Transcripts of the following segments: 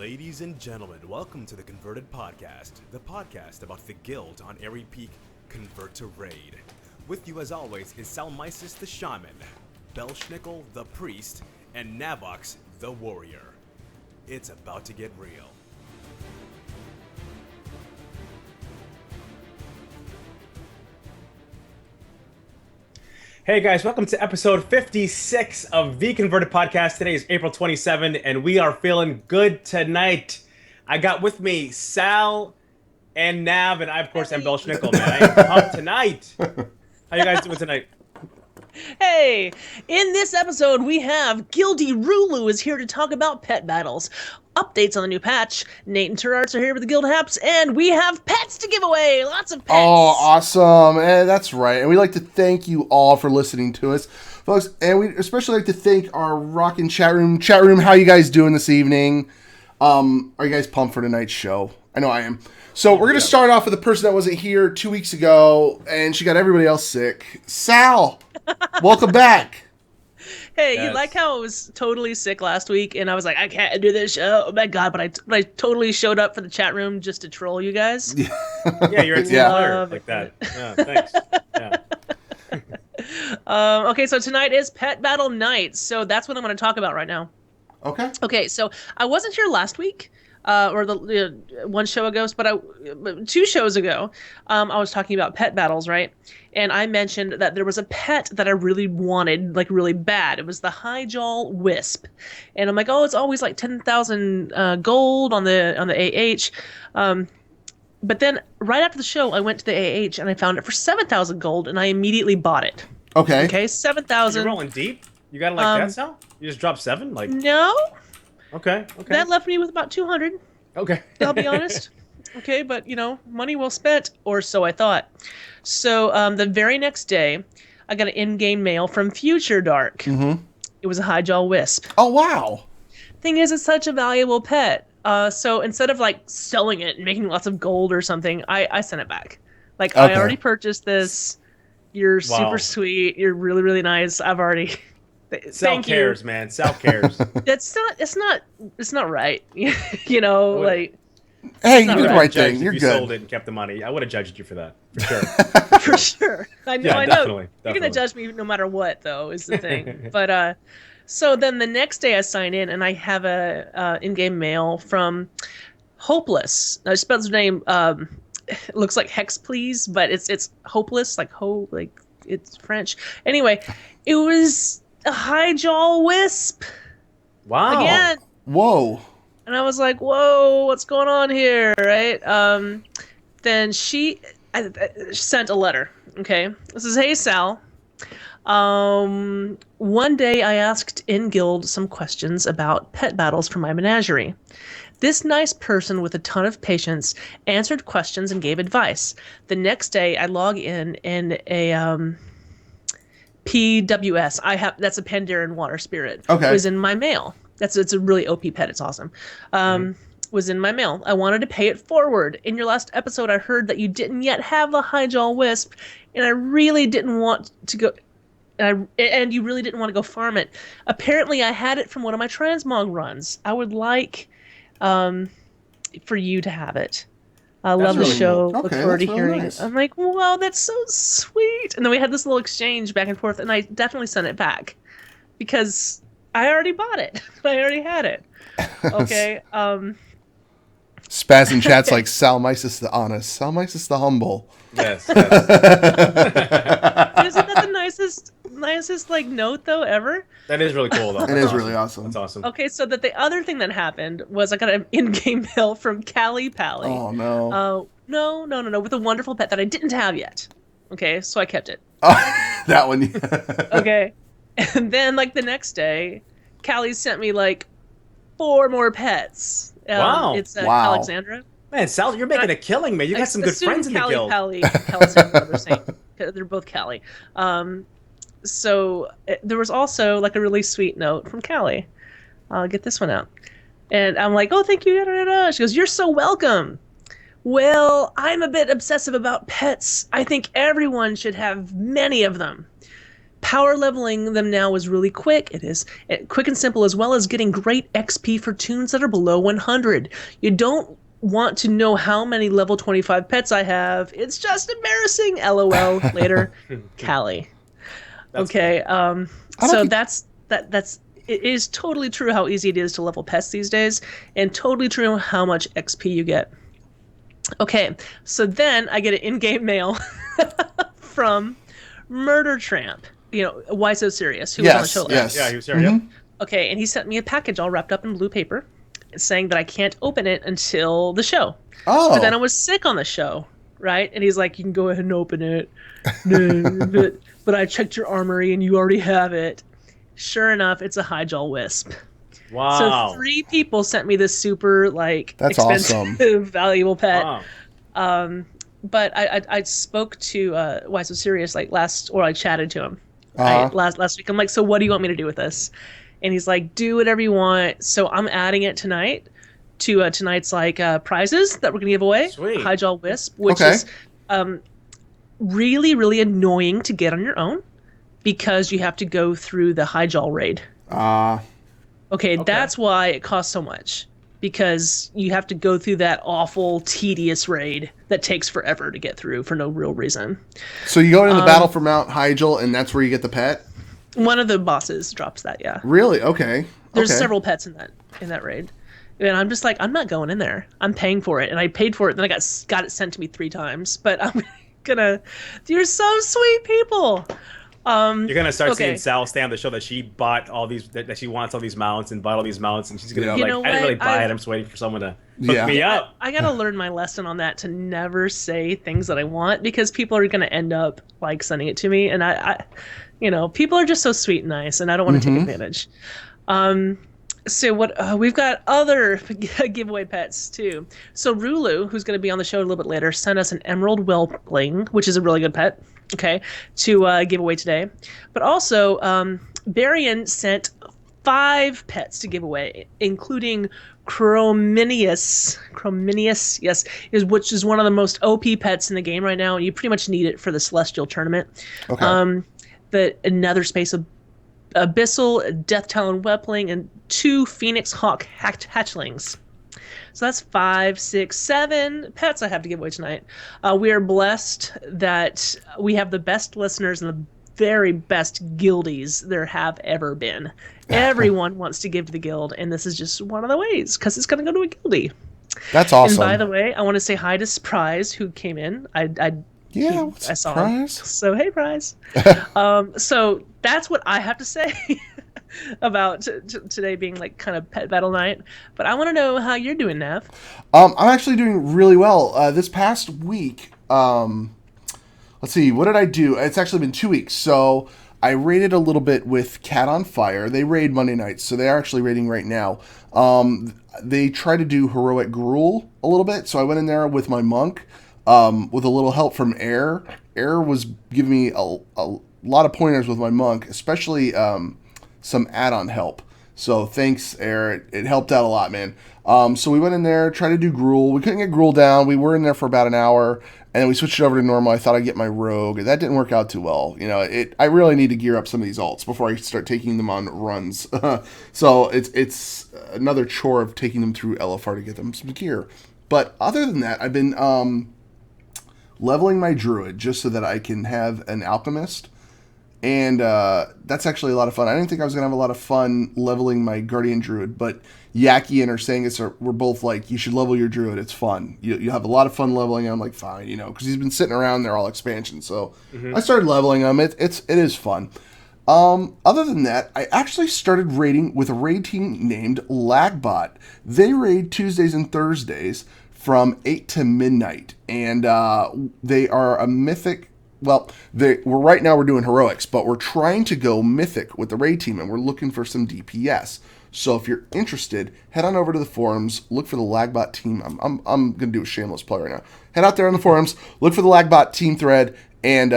Ladies and gentlemen, welcome to the Converted Podcast, the podcast about the guild on Airy Peak Convert to Raid. With you as always is Salmisis the Shaman, Belschnickel the Priest, and Navox the Warrior. It's about to get real. Hey guys, welcome to episode 56 of the Converted Podcast. Today is April 27, and we are feeling good tonight. I got with me Sal and Nav, and I, of course, am Belschnickel, man. I am pumped tonight. How you guys doing tonight? Hey, in this episode, we have Guildy Rulu is here to talk about pet battles, updates on the new patch, Nate and Terrarts are here with the guild haps, and we have pets to give away! Lots of pets! Oh, awesome. That's right. And we'd like to thank you all for listening to us, folks. And we especially like to thank our rockin' chat room. Chat room, how you guys doing this evening? Are you guys pumped for tonight's show? I know I am. So we're going to start off with a person that wasn't here 2 weeks ago, and she got everybody else sick. Sal, welcome back. Hey, Yes. you like how I was totally sick last week, and I was like, I can't do this show. Oh my god, but I totally showed up for the chat room just to troll you guys. Yeah, you're a team Yeah. player like that. Yeah, thanks. Yeah. Okay, so tonight is Pet Battle Night, so that's what I'm going to talk about right now. Okay. Okay, so I wasn't here last week, or the one show ago, but 2 shows ago, I was talking about pet battles, right? And I mentioned that there was a pet that I really wanted, like really bad. It was the Highjaw Wisp, and I'm like, oh, it's always like 10,000 gold on the AH. But then right after the show, I went to the AH and I found it for 7,000 gold, and I immediately bought it. Okay. Okay, You're 7,000. rolling deep? You got it like that, Sal? You just dropped 7? Like, No, okay. that left me with about 200. Okay. I'll be honest. Okay, but, money well spent, or so I thought. So the very next day, I got an in-game mail from Future Dark. Mm-hmm. It was a Highjaw Wisp. Oh, wow. Thing is, it's such a valuable pet. So instead of, like, selling it and making lots of gold or something, I sent it back. Like, Okay. I already purchased this. You're Wow. super sweet. You're really, really nice. I've already... Sal Thank cares, you. man. Sal cares. It's not right. Like... Hey, you not did the right. right Judged thing. if You're you good. sold it and kept the money. I would have judged you for that, for sure. For sure. I know. Yeah, I know. definitely, You're going to judge me no matter what, though, is the thing. But, so then the next day I sign in and I have a in-game mail from Hopeless. I spelled his name, it looks like Hex Please, but it's Hopeless, like it's French. Anyway, it was a Highjaw Wisp. Wow. Again. Whoa. And I was like, whoa, what's going on here, right? Then she sent a letter, okay? This is, hey, Sal. One day I asked in guild some questions about pet battles for my menagerie. This nice person with a ton of patience answered questions and gave advice. The next day I log in and a PWS, that's a Pandaren water spirit, Okay. was in my mail. It's a really OP pet. It's awesome. Was in my mail. I wanted to pay it forward. In your last episode, I heard that you didn't yet have a Highjaw Wisp, and I really didn't want to go. And you really didn't want to go farm it. Apparently, I had it from one of my transmog runs. I would like for you to have it. I love the really show. cool. Look Okay, forward to that's really hearing nice. it. I'm like, wow, that's so sweet. And then we had this little exchange back and forth, and I definitely sent it back because I already bought it. I already had it. Okay. Spaz in chat's like Salmisis the honest, Salmisis the humble. Yes. Isn't that the nicest like note though ever? That is really cool, though. It is really awesome. That's awesome. Okay, so that the other thing that happened was I got an in-game mail from Callie Pally. Oh, no. No, with a wonderful pet that I didn't have yet. Okay, so I kept it. That one. Okay, and then like the next day, Callie sent me like 4 more pets. Wow. It's Wow. Alexandra. Man, Sal, you're making a killing, man. You got some good Assume friends in the Callie, guild. Pally, Alexandra, they're saying. They're both Callie. So there was also like a really sweet note from Callie. I'll get this one out. And I'm like, oh, thank you. Da, da, da. She goes, you're so welcome. Well, I'm a bit obsessive about pets. I think everyone should have many of them. Power leveling them now is really quick. It is quick and simple, as well as getting great XP for tunes that are below 100. You don't want to know how many level 25 pets I have. It's just embarrassing. LOL. Later, Callie. Okay. So that's it is totally true how easy it is to level pets these days, and totally true how much XP you get. Okay, so then I get an in-game mail from Murder Tramp. Why So Serious, who was on the show last. Yes. Yeah, he was here. Yep. Okay, and he sent me a package all wrapped up in blue paper saying that I can't open it until the show. Oh. But then I was sick on the show, right? And he's like, you can go ahead and open it. No, but I checked your armory and you already have it. Sure enough, it's a Hyjal Wisp. Wow. So 3 people sent me this super, That's expensive, awesome. valuable pet. Wow. But I spoke to Why So Serious I chatted to him last week. I'm like, so what do you want me to do with this? And he's like, do whatever you want. So I'm adding it tonight to tonight's prizes that we're gonna give away. Sweet. Hyjal Wisp, which is really, really annoying to get on your own because you have to go through the Hyjal raid. Okay, that's why it costs so much. Because you have to go through that awful, tedious raid that takes forever to get through for no real reason. So you go into the battle for Mount Hyjal, and that's where you get the pet? One of the bosses drops that, yeah. Really? Okay. There's several pets in that raid. And I'm just like, I'm not going in there. I'm paying for it. And I paid for it, then I got it sent to me 3 times. But I'm gonna... You're so sweet people! You're gonna start seeing Sal stay on the show that she bought all these, that she wants all these mounts and bought all these mounts, and she's gonna be like, I didn't really buy it. I'm just waiting for someone to hook me up. I gotta learn my lesson on that, to never say things that I want, because people are gonna end up sending it to me, and I people are just so sweet and nice, and I don't want to take advantage. So what we've got other giveaway pets too. So Rulu, who's going to be on the show a little bit later, sent us an Emerald Whelpling, which is a really good pet. Okay, to give away today. But also, Barian sent 5 pets to give away, including Chrominius, yes, which is one of the most OP pets in the game right now, and you pretty much need it for the Celestial Tournament. Okay. Another space of Abyssal, Death Talon Whelpling, and 2 Phoenix Hawk hatchlings. So that's 5, 6, 7 pets I have to give away tonight. We are blessed that we have the best listeners and the very best guildies there have ever been. Everyone wants to give to the guild, and this is just one of the ways, because it's going to go to a guildie. That's awesome. And by the way, I want to say hi to Surprise, who came in. I saw him. So hey, Prize. So that's what I have to say about today being kind of pet battle night. But I want to know how you're doing, Nav. I'm actually doing really well. This past week, let's see, what did I do? It's actually been 2 weeks. So I raided a little bit with Cat on Fire. They raid Monday nights, so they're actually raiding right now. They try to do heroic gruel a little bit, so I went in there with my monk. With a little help from Air. Air was giving me a lot of pointers with my monk, especially some add-on help. So thanks, Air. It helped out a lot, man. So we went in there, tried to do gruel. We couldn't get gruel down. We were in there for about an hour, and then we switched it over to normal. I thought I'd get my rogue. That didn't work out too well. I really need to gear up some of these alts before I start taking them on runs. So it's another chore of taking them through LFR to get them some gear. But other than that, I've been leveling my druid just so that I can have an alchemist, and that's actually a lot of fun. I didn't think I was gonna have a lot of fun leveling my guardian druid, but Yaki and Arsangus we're both like, you should level your druid. It's fun. You have a lot of fun leveling. I'm like, fine, because he's been sitting around. They're all expansions, so I started leveling him. It is fun. Other than that, I actually started raiding with a raid team named Lagbot. They raid Tuesdays and Thursdays from 8 to midnight, and they are a mythic. Well, right now we're doing heroics, but we're trying to go mythic with the raid team, and we're looking for some DPS. So if you're interested, head on over to the forums, look for the Lagbot team. I'm gonna do a shameless plug right now. Head out there on the forums, look for the Lagbot team thread, and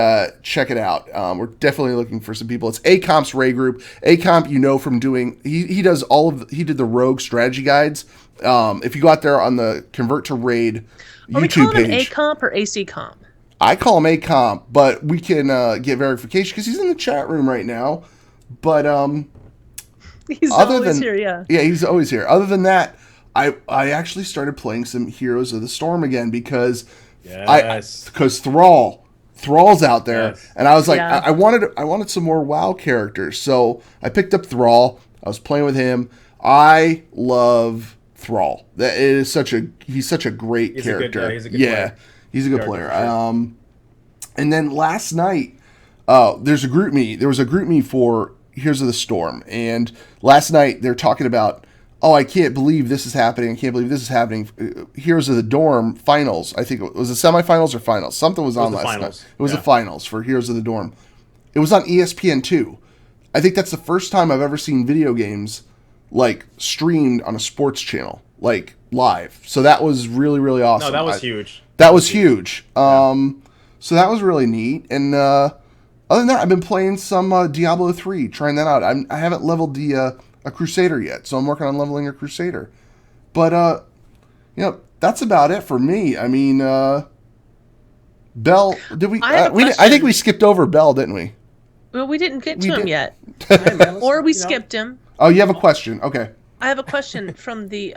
check it out. We're definitely looking for some people. It's Acomp's raid group. Acomp, from doing he does he did the rogue strategy guides. If you go out there on the Convert to Raid YouTube page. Are we calling him Acomp or AC Comp? I call him A-Comp, but we can get verification because he's in the chat room right now. But He's other always than here, yeah. yeah, he's always here. Other than that, I actually started playing some Heroes of the Storm again because Thrall's out there, Yes. and I was like, Yeah. I wanted some more WoW characters, so I picked up Thrall. I was playing with him. I love Thrall. He's such a great character. He's a good player. He's a good player. And then last night, there was a group me for Heroes of the Storm, and last night they're talking about, oh, I can't believe this is happening. I can't believe this is happening. Heroes of the Dorm finals. I think it was the semifinals or finals. Something was on last night. It was the finals for Heroes of the Dorm. It was on ESPN2. I think that's the first time I've ever seen video games like streamed on a sports channel, like live. So that was really, really awesome. No, that was huge. That was huge. So that was really neat. And other than that, I've been playing some Diablo 3, trying that out. I haven't leveled a Crusader yet, so I'm working on leveling a Crusader. But that's about it for me. I mean, Bell, did we? I think we skipped over Bell, didn't we? Well, we didn't get to him did. yet. Hey, man, Or we skipped him. Oh, you have a question? Okay. I have a question from the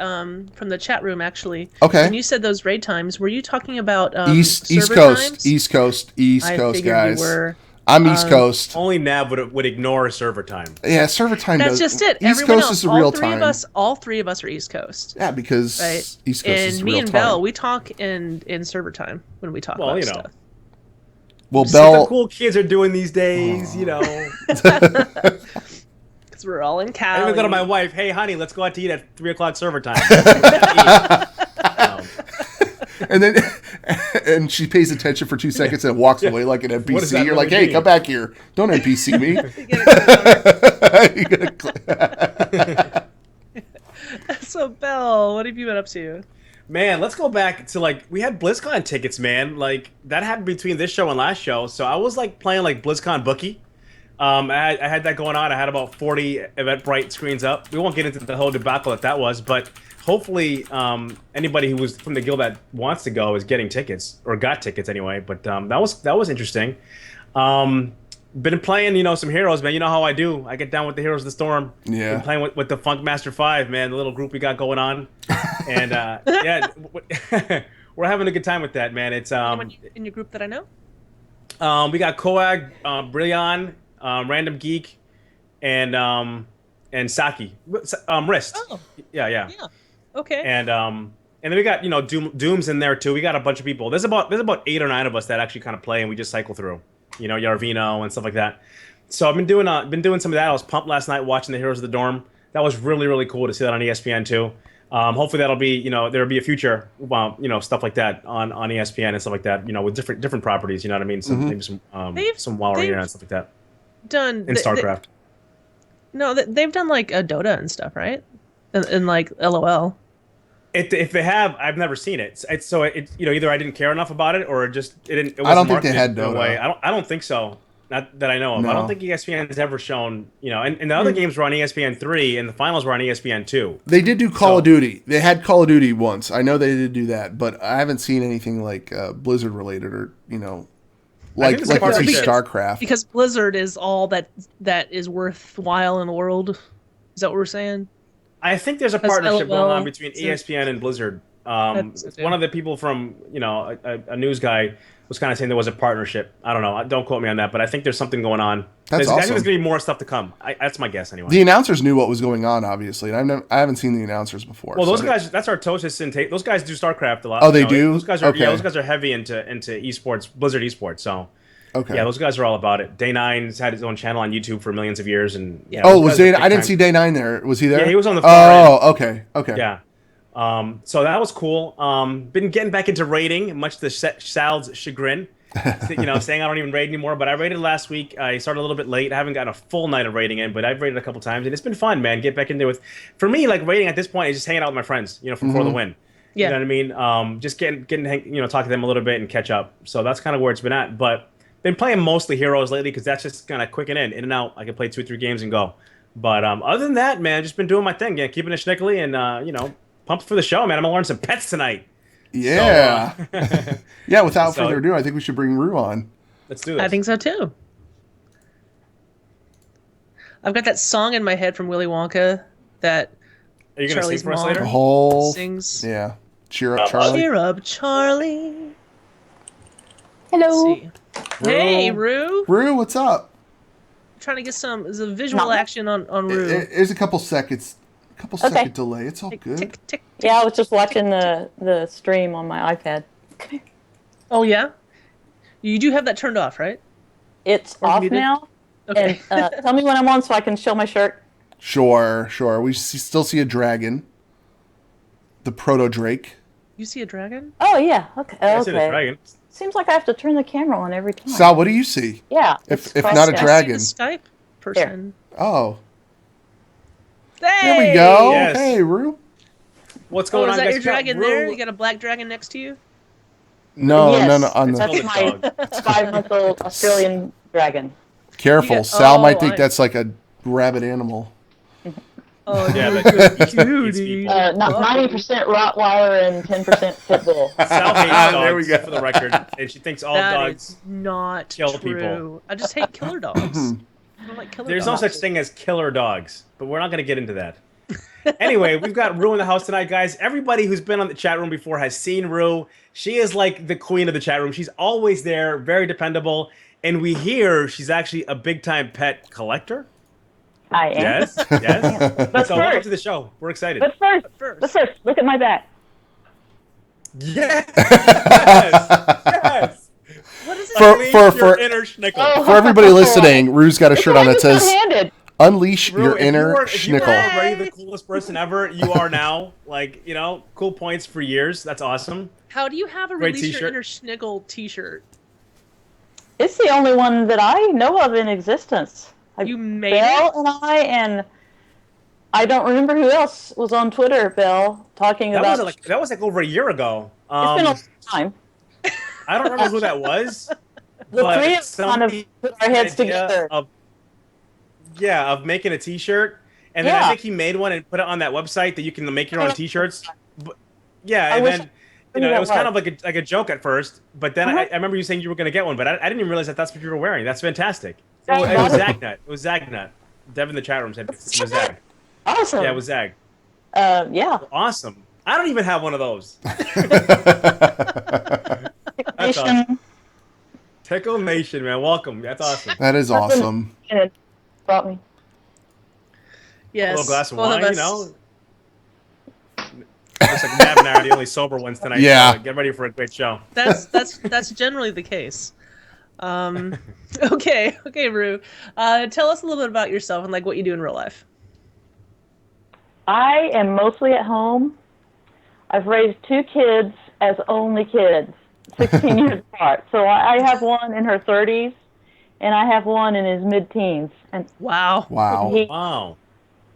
chat room, actually. Okay. When you said those raid times, were you talking about East server Coast, times? East Coast, I figured guys. you were. I'm East Coast. Only Nav would ignore server time. Yeah, server time. That's just it. East Everyone Coast else, is the real all three time. all three of us are East Coast. Yeah, because Right. East Coast And is the me real and time. Bell, we talk in server time when we talk about stuff. Well, What Bell. the cool kids are doing these days, you know. Because we're all in I Cali. even go to my wife, hey, honey, let's go out to eat at 3 o'clock server time. And then and she pays attention for 2 seconds and walks away like an What does NPC. that You're like, really hey, mean? come back here. Don't NPC me. You're gonna So, Bell, what have you been up to? Man, let's go back to, like, we had BlizzCon tickets, man. Like, that happened between this show and last show. So I was, like, playing, like, BlizzCon Bookie. I had that going on. I had about 40 Eventbrite screens up. We won't get into the whole debacle that was, but hopefully anybody who was from the guild that wants to go is getting tickets, or got tickets anyway. But that was interesting. Been playing, some heroes, man. You know how I do. I get down with the Heroes of the Storm. Yeah. Been playing with the Funk Master 5, man, the little group we got going on. And, yeah, we're having a good time with that, man. It's Anyone in your group that I know? we got Coag, Brillion, Random Geek, and Saki. Wrist. Oh. Yeah. Yeah. Okay. And then we got Doom's in there too. We got a bunch of people. There's about 8 or 9 of us that actually kind of play, and we just cycle through. Yarvino and stuff like that. So I've been doing some of that. I was pumped last night watching the Heroes of the Dorm. That was really, really cool to see that on ESPN too. Hopefully that'll be, there'll be a future, stuff like that on ESPN and stuff like that, with different properties, you know what I mean? Some, maybe some WoW Arena and stuff like that. Done In StarCraft. they've done like a Dota and stuff, right? And like LOL. If they have, I've never seen it. So either I didn't care enough about it, or it didn't. I don't think they had Dota. Way. I don't think so. Not that I know of. No. I don't think ESPN has ever shown. And the other games were on ESPN3, and the finals were on ESPN2. They did do Call of Duty. They had Call of Duty once. I know they did do that, but I haven't seen anything like Blizzard related or like it's a partnership. StarCraft. Because Blizzard is all that is worthwhile in the world. Is that what we're saying? I think there's a Has partnership LOL going on between ESPN and Blizzard. One of the people from a news guy was kind of saying there was a partnership. I don't know. Don't quote me on that, but I think there's something going on. That's I think awesome. there's gonna be more stuff to come. That's my guess anyway. The announcers knew what was going on, obviously, and I haven't seen the announcers before. Well, those so guys, that's Artosis and Tate. Those guys do StarCraft a lot. Oh, they do? Those guys are Okay. those guys are heavy into esports, Blizzard esports. So Okay. yeah, those guys are all about it. Day Nine's had his own channel on YouTube for millions of years, and yeah. Oh, those was guys are Day? big I didn't time. see Day 9 there. Was he there? Yeah, he was on the far end. Oh, okay. Yeah. So that was cool. Been getting back into raiding, much to Sal's chagrin. Saying I don't even raid anymore. But I raided last week. I started a little bit late. I haven't gotten a full night of raiding in, but I've raided a couple times, and it's been fun, man. Get back in there for me, like raiding at this point is just hanging out with my friends, for the win. Yeah. You know what I mean? Just getting talk to them a little bit and catch up. So that's kind of where it's been at. But been playing mostly heroes lately because that's just kind of quick and in and out. I can play 2 or 3 games and go. But other than that, man, just been doing my thing, keeping it schnickly and pumped for the show, man. I'm gonna learn some pets tonight. Yeah. So, Yeah, without So- further ado, I think we should bring Rue on. let's do this. I think so too. I've got that song in my head from Willy Wonka that Are you going to sing Charlie's for us mom. later? The whole... sings. Yeah. Cheer up, Charlie. Cheer up, Charlie. Hello. Let's see. Hey, Rue. Rue, what's up? Trying to get some visual action on Rue. There's a couple seconds. Second delay. It's all Tick, good. tick, tick, tick. Yeah, I was just watching the stream on my iPad. Come here. Oh yeah, you do have that turned off, right? It's Or off muted? now. Okay. And tell me when I'm on so I can show my shirt. Sure. We still see a dragon. The proto Drake. You see a dragon? Oh yeah. Okay. I see the Okay. dragon. Seems like I have to turn the camera on every time. Sal, what do you see? Yeah. If it's not a crossed out. dragon. See the Skype person. Oh, Hey! there we go. Yes. Hey, Rue. What's Oh, going is on, that guys? your dragon Rue- there? You got a black dragon next to you? No. Yes. On It's the, called That's a my dog. 5-month-old Australian dragon. careful. Yeah. Sal Oh, might think I- that's like a rabid animal. Oh, Yeah, you're that a good eats cutie. people. Not 90% Rottweiler and 10% Pit Bull. Sal hates dogs, There we go. for the record, and she thinks all That dogs. is not kill true. people. I just hate killer dogs. I don't like killer There's no dogs. such thing as killer dogs, but we're not going to get into that. Anyway, we've got Rue in the house tonight, guys. Everybody who's been on the chat room before has seen Rue. She is like the queen of the chat room. She's always there, very dependable, and we hear she's actually a big-time pet collector. I am. Yes, yes. But So welcome first, to the show. We're excited. but first, look at my back. Yes, yes. What is it? Unleash for- your inner schnickel. Oh. For everybody listening, Rue's got a shirt on that says Two-handed. "Unleash Rue, your if you inner weren't- if you were schnickel." already the coolest person ever, you are now. Like, cool points for years. That's awesome. How do you have a Great Release Your t-shirt. Inner Schniggle t-shirt? It's the only one that I know of in existence. You made Belle it? and I don't remember who else was on Twitter, Belle, talking That about. was like over a year ago. It's been a long time. I don't remember who that was. The but three of us kind of somebody put our heads idea together. of making a T-shirt, and then I Yeah. think he made one and put it on that website that you can make your own T-shirts. But, yeah, I and wish then I knew it that was kind of like a joke at first, but then Uh-huh. I remember you saying you were going to get one, but I didn't even realize that's what you were wearing. That's fantastic. I It was bought it. Zagnut. It was Zagnut. Devin in the chat room said it was Zag. Awesome. Yeah, it was Zag. Yeah. Awesome. I don't even have one of those. That's awesome. Nation Tickle Nation, man. Welcome. That's awesome. That is awesome. and brought me. Yes. A little glass of both wine, us. you know. Looks like Matt and I are the only sober ones tonight. Yeah. So get ready for a great show. That's generally the case. Okay, Rue. Tell us a little bit about yourself and like what you do in real life. I am mostly at home. I've raised 2 kids as only kids, 16 years apart. So I have one in her 30s, and I have one in his mid-teens. And Wow. Wow. Wow.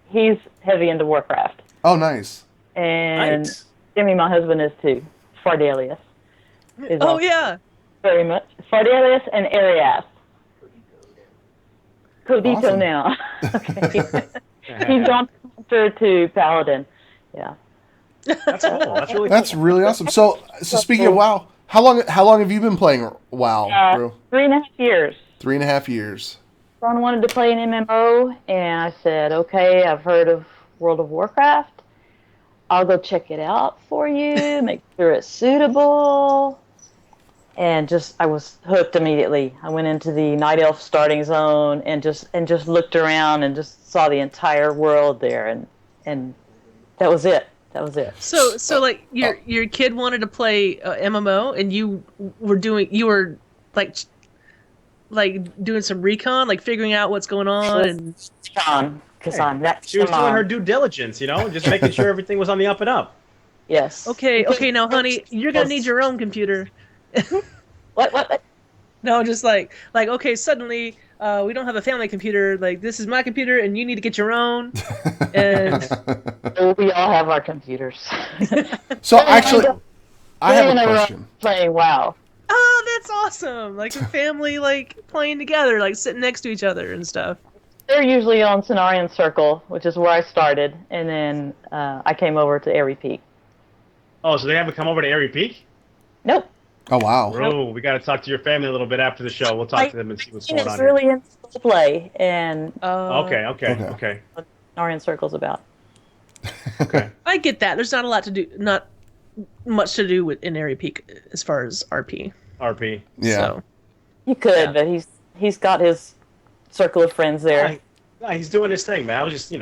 he's heavy into Warcraft. Oh, nice. And Nice. Jimmy, my husband, is too. Fardelius. Is Oh also yeah. very much. Fardelius and Arias. Codito Awesome. now. Okay. He's gone to Paladin. Yeah. That's cool. That's really That's cool. really awesome. So speaking of WoW, how long have you been playing WoW, Rue? 3.5 years. 3.5 years. Ron wanted to play an MMO, and I said, okay, I've heard of World of Warcraft. I'll go check it out for you, make sure it's suitable. And I was hooked immediately. I went into the Night Elf starting zone and just looked around and just saw the entire world there, and that was it. That was it. So like your kid wanted to play MMO and you were like doing some recon, like figuring out what's going on and Because I'm that. She was doing her due diligence, just making sure everything was on the up and up. Yes. okay, now honey, you're gonna need your own computer. What? No, just like okay, suddenly we don't have a family computer. Like this is my computer, and you need to get your own. And We all have our computers. So actually, I have They're in a row question. Playing WoW. oh, that's awesome! Like a family, like playing together, like sitting next to each other and stuff. They're usually on Cenarian Circle, which is where I started, and then I came over to Airy Peak. Oh, so they haven't come over to Airy Peak? Nope. Oh wow. Bro, we got to talk to your family a little bit after the show. We'll talk to them and see what's going on It's here. really in school play and Okay. are in circles about. Okay. I get that. There's not a lot to do, not much to do with in Airy Peak as far as RP. RP. Yeah. So, He could, Yeah. but he's got his circle of friends there. No, he's doing his thing, man. I was just,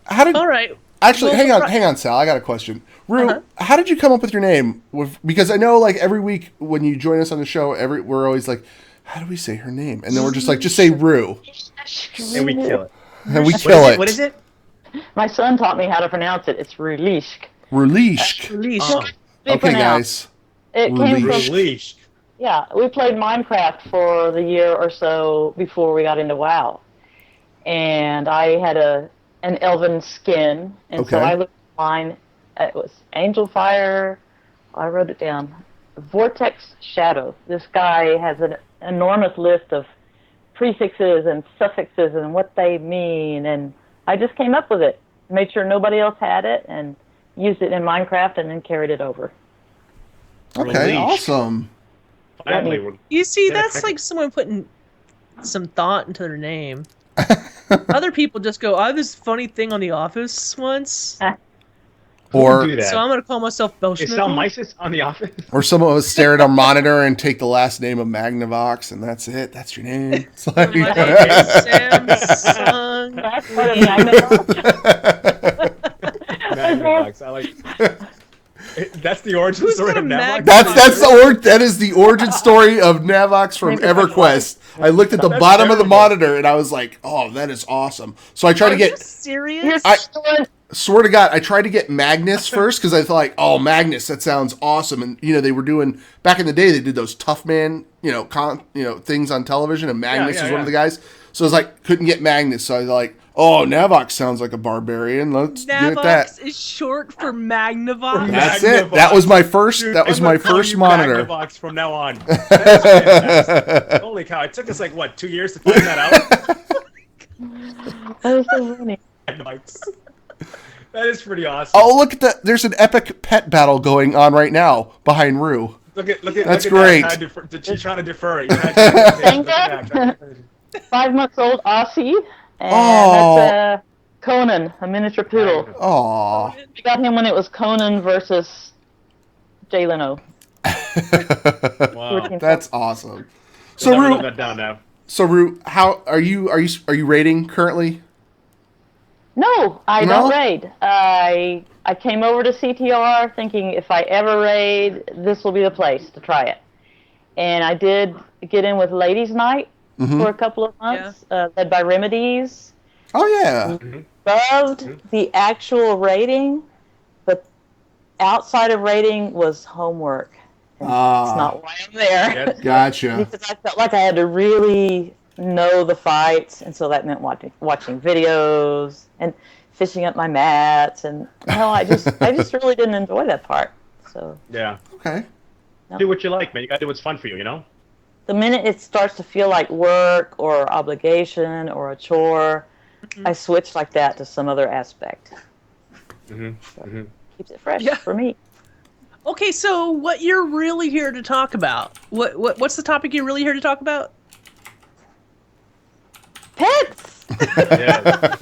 How did all right. actually Well, hang on, Sal. I got a question. Rue, Uh-huh. how did you come up with your name? Because I know like every week when you join us on the show, we're always like, how do we say her name? And then we're just like, just say Rue, and we kill it. and we kill it. What is it? My son taught me how to pronounce it. It's Rulueashk. Rulueashk. Leash. Oh, Okay, guys. It came from Rulueashk. yeah. We played Minecraft for the year or so before we got into WoW, and I had an elven skin, and so Okay. I looked online. It was Angel Fire. I wrote it down. Vortex Shadow. This guy has an enormous list of prefixes and suffixes and what they mean, and I just came up with it. Made sure nobody else had it, and used it in Minecraft, and then carried it over. Okay, Rulueashk. awesome. Finally, we're You see, Yeah, that's okay. like someone putting some thought into their name. Other people just go, I have this funny thing on The Office once, Who would Or do that? so I'm going to call myself Is Sal Belschnickel. Mysis on The Office? or some of us stare at our monitor and take the last name of Magnavox, and that's it. That's your name. It's like, My name is Samsung. That's what I mean. Magnavox. I like. That's the origin Who's story got of a Magnavox. that is the origin story of Navox from EverQuest. I looked at the That's bottom of the terrible. monitor and I was like, "Oh, that is awesome." So I tried to Are you get serious? swear to God, I tried to get Magnus first because I thought, like, "Oh, Magnus, that sounds awesome." And they were doing back in the day. They did those Tough Man, things on television, and Magnus yeah, was one of yeah. the guys. So I was like, couldn't get Magnus. So I was like, "Oh, Navox sounds like a barbarian. Let's give it that." Navox is short for Magnavox. That's it. That was my first. Dude, that was I'm my gonna call first you monitor. Magnavox from now on. That's fantastic. Holy cow! It took us like what 2 years to find that out. That was so funny. Magnavox. That is pretty awesome. Oh, look at that! There's an epic pet battle going on right now behind Rue. Look at That's look great. At that. She's trying to defer it. You're trying to Thank look at God. that. 5 months old Aussie, and Oh. that's Conan, a miniature poodle. Aw. We got him when it was Conan versus Jay Leno. Wow. That's awesome. So So wrote Rue, that down now. how are you rating currently? No, I No? don't raid. I came over to CTR thinking if I ever raid, this will be the place to try it. And I did get in with Ladies Night for a couple of months, led by Remedies. Oh yeah. Loved the actual raiding, but outside of raiding was homework. And it's not why I'm there. Yeah. Gotcha. Because I felt like I had to really know the fights, and so that meant watching videos and fishing up my mats, and I just really didn't enjoy that part. So Yeah. Okay. Do what you like, man. You gotta do what's fun for you. You know. the minute it starts to feel like work or obligation or a chore, I switch like that to some other aspect. Keeps it fresh Yeah. for me. Okay, so what you're really here to talk about? What's the topic you're really here to talk about? Pets. Yeah.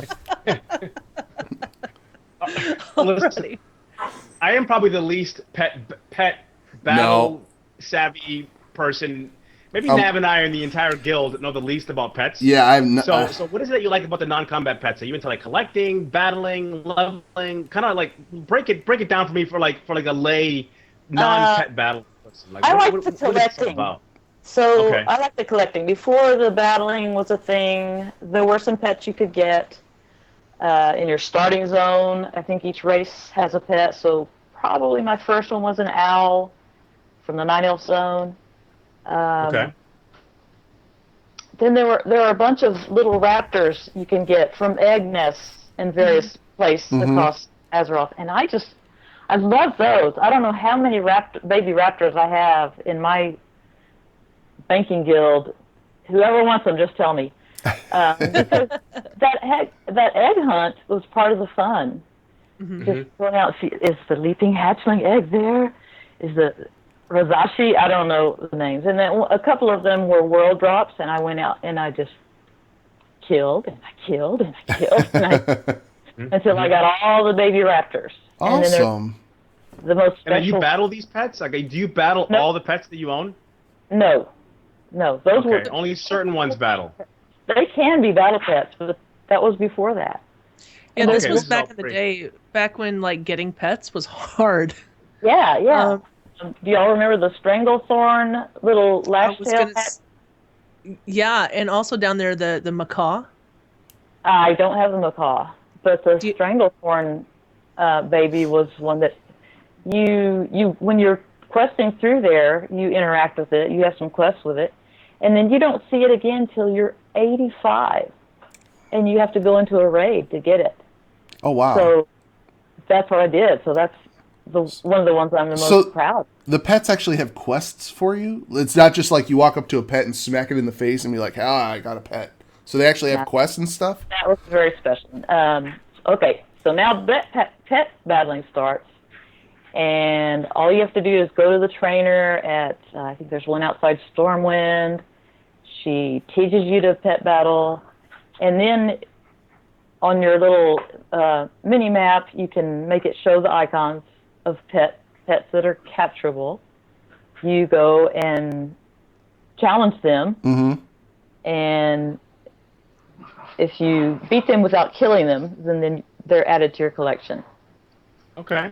Listen, Already. I am probably the least pet battle savvy person. Maybe Nav and I are in the entire guild that know the least about pets. Yeah, I'm not. So what is it that you like about the non-combat pets? Are you into like collecting, battling, leveling? Kind of like break it down for me for like a lay non-pet battle person. I like the what is it all collecting. about? So Okay. I like the collecting. Before the battling was a thing, there were some pets you could get in your starting zone. I think each race has a pet. So probably my first one was an owl from the 9 Elf zone. Okay. Then there are a bunch of little raptors you can get from egg nests in various places across Azeroth, and I love those. I don't know how many baby raptors I have in my banking guild. Whoever wants them, just tell me. Because that egg hunt was part of the fun. Just going out. See, is the leaping hatchling egg there? Is the Rulueashk? I don't know the names. And then a couple of them were world drops, and I went out and I just killed and I killed and I killed until I got all the baby raptors. Awesome. And then the most special. And then you battle these pets? Like, do you battle all the pets that you own? No, those were only certain ones battle. They can be battle pets, but that was before that. Yeah, this was is back all in the free. day, back when like getting pets was hard. Yeah. Do y'all remember the Stranglethorn little I lash was tail gonna, hat? yeah, and also down there the macaw. I don't have the macaw, but the Stranglethorn baby was one that you when you're questing through there, you interact with it. You have some quests with it, and then you don't see it again till you're 85, and you have to go into a raid to get it. Oh wow. So that's what I did. So that's one of the ones I'm the most proud of. The pets actually have quests for you? It's not just like you walk up to a pet and smack it in the face and be like, I got a pet. So they actually have quests and stuff? That was very special. Okay, so now pet battling starts. And all you have to do is go to the trainer at, I think there's one outside Stormwind. She teaches you to pet battle. And then on your little mini map, you can make it show the icons of pets that are capturable. You go and challenge them. And if you beat them without killing them, then they're added to your collection. Okay.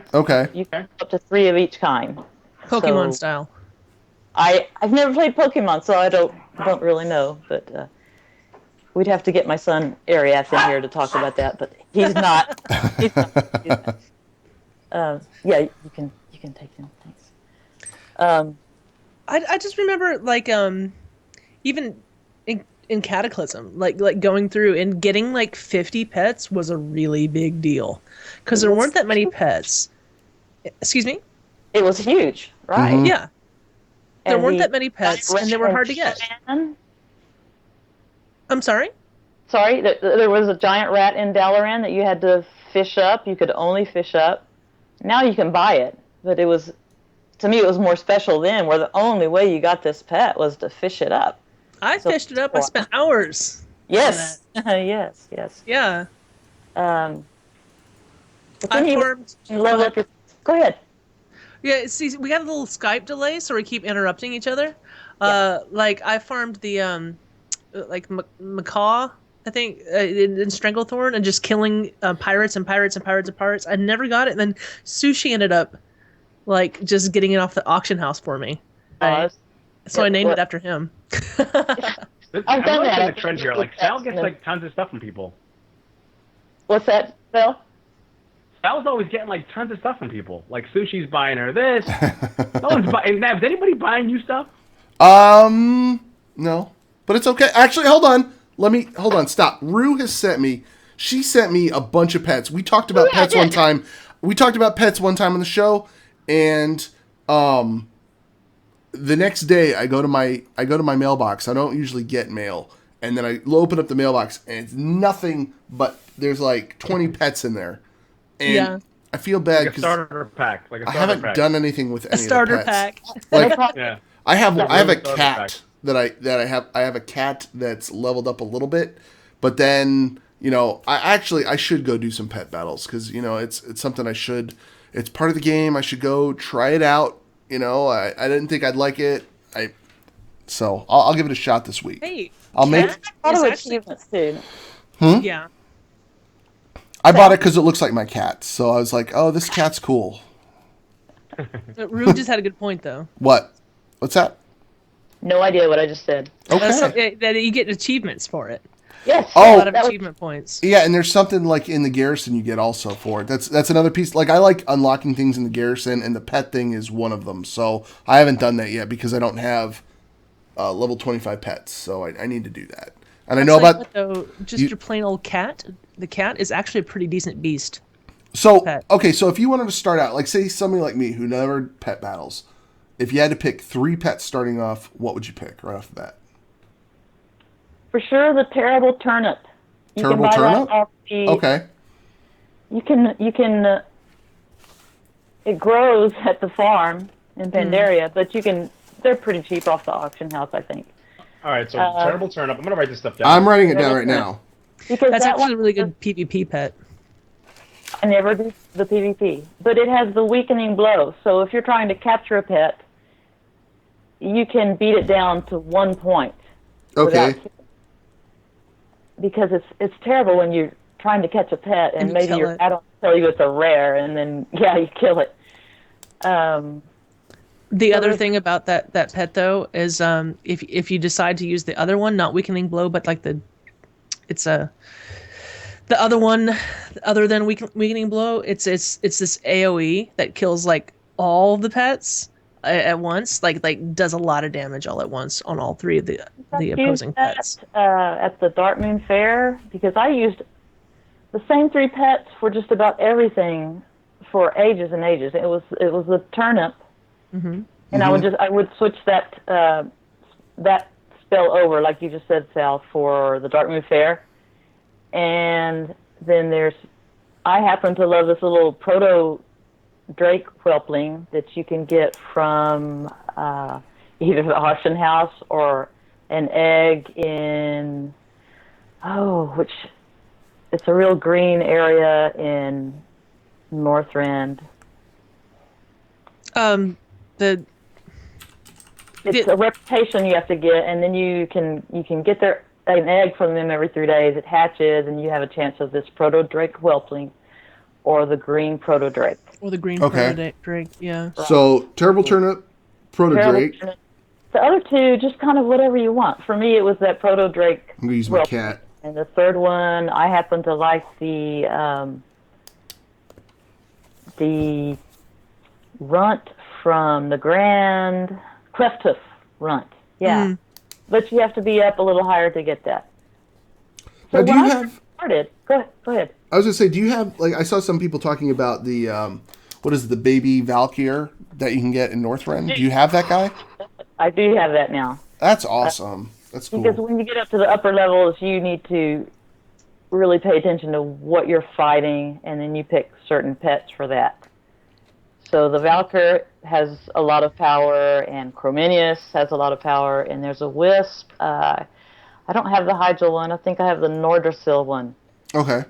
You can up to 3 of each kind. Pokemon style. I've never played Pokemon, so I don't really know. But we'd have to get my son Ariath in here to talk about that. But he's not. He's not. Yeah, you can take him. Thanks. I just remember like even in Cataclysm, like going through and getting like 50 pets was a really big deal because there weren't that many pets. Excuse me? It was huge, right? Yeah. There And weren't that many pets, and they were hard to get. I'm sorry? Sorry, there was a giant rat in Dalaran that you had to fish up. You could only fish up. Now you can buy it, but to me, it was more special then, where the only way you got this pet was to fish it up. I fished it up. I spent hours. Yes. Yes. Yeah. But I then farmed. level up your. Go ahead. Yeah, see, we got a little Skype delay, so we keep interrupting each other. Like I farmed the macaw, I think, in Stranglethorn, and just killing pirates and pirates and pirates and pirates. I never got it, and then Sushi ended up like just getting it off the auction house for me. So I named it after him. I've done that. The trend here, like Sal gets like tons of stuff from people. What's that, Phil? Sal's always getting like tons of stuff from people. Like Sushi's buying her this. No one's buying. Nav, is anybody buying you stuff? No, but it's okay. Actually, hold on. Stop. Rue has sent me. She sent me a bunch of pets. We talked about pets one time. We talked about pets one time on the show, and the next day I go to my mailbox. I don't usually get mail, and then I open up the mailbox, and it's nothing but there's like 20 pets in there, and I feel bad because starter pack. I haven't done anything with any a starter of the pets. pack. Like, Yeah. I have a Starter cat pack. that I have a cat that's leveled up a little bit, but then I should go do some pet battles because it's something I should. It's part of the game. I should go try it out. I didn't think I'd like it. So I'll give it a shot this week. Hey, I'll make. Achievements too. Yeah. I bought it because it looks like my cat. So I was like, oh, this cat's cool. Rube just had a good point though. What? What's that? No idea what I just said. Okay. That you get achievements for it. Yes. A lot of that was- achievement points. Yeah, and there's something like in the garrison you get also for it. That's another piece. Like I like unlocking things in the garrison, and the pet thing is one of them. So I haven't done that yet because I don't have level 25 pets. So I need to do that. And I know about your plain old cat. The cat is actually a pretty decent beast. So pet. okay, so if you wanted to start out, like say somebody like me who never pet battles, if you had to pick 3 pets starting off, what would you pick right off the bat? For sure, the terrible turnip. You Terrible can buy turnip? that off the Okay. You can. It grows at the farm in Pandaria, but you can. They're pretty cheap off the auction house, I think. All right, so terrible turnip. I'm gonna write this stuff down. I'm writing it down right now. Because That's that actually a one, really good PvP pet. I never do the PvP, but it has the weakening blow. So if you're trying to capture a pet, you can beat it down to 1 point. Okay. Because it's terrible when you're trying to catch a pet and you maybe kill your it. adult tell you it's a rare, and then you kill it. The other thing about that pet though is if you decide to use the other one, not weakening blow, but like the other one other than weakening blow, it's this AoE that kills like all the pets at once, like does a lot of damage all at once on all three of the opposing pets. At the Dark Moon Fair, because I used the same 3 pets for just about everything for ages and ages. It was the turnip, and I would switch that spell over, like you just said, Sal, for the Dark Moon Fair. And then I happen to love this little proto drake whelpling that you can get from either the auction house or an egg in it's a real green area in Northrend. It's a reputation you have to get, and then you can get an egg from them every 3 days. It hatches, and you have a chance of this proto drake whelpling, or the green proto drake. Or the green Okay. drake, yeah. So terrible turnip, proto drake. The other 2, just kind of whatever you want. For me, it was that proto drake. I'm gonna use my cat. And the third one, I happen to like the runt from the Grand Clefthoof runt. Yeah. But you have to be up a little higher to get that. So Now, do you have? Started. Go ahead. I was gonna say, do you have, like, I saw some people talking about the what is it, the baby Valkyr that you can get in Northrend? Do you have that guy? I do have that now. That's awesome. That's cool. Because when you get up to the upper levels, you need to really pay attention to what you're fighting, and then you pick certain pets for that. So the Valkyr has a lot of power, and Chrominius has a lot of power, and there's a Wisp. I don't have the Hydra one. I think I have the Nordrasil one. Okay.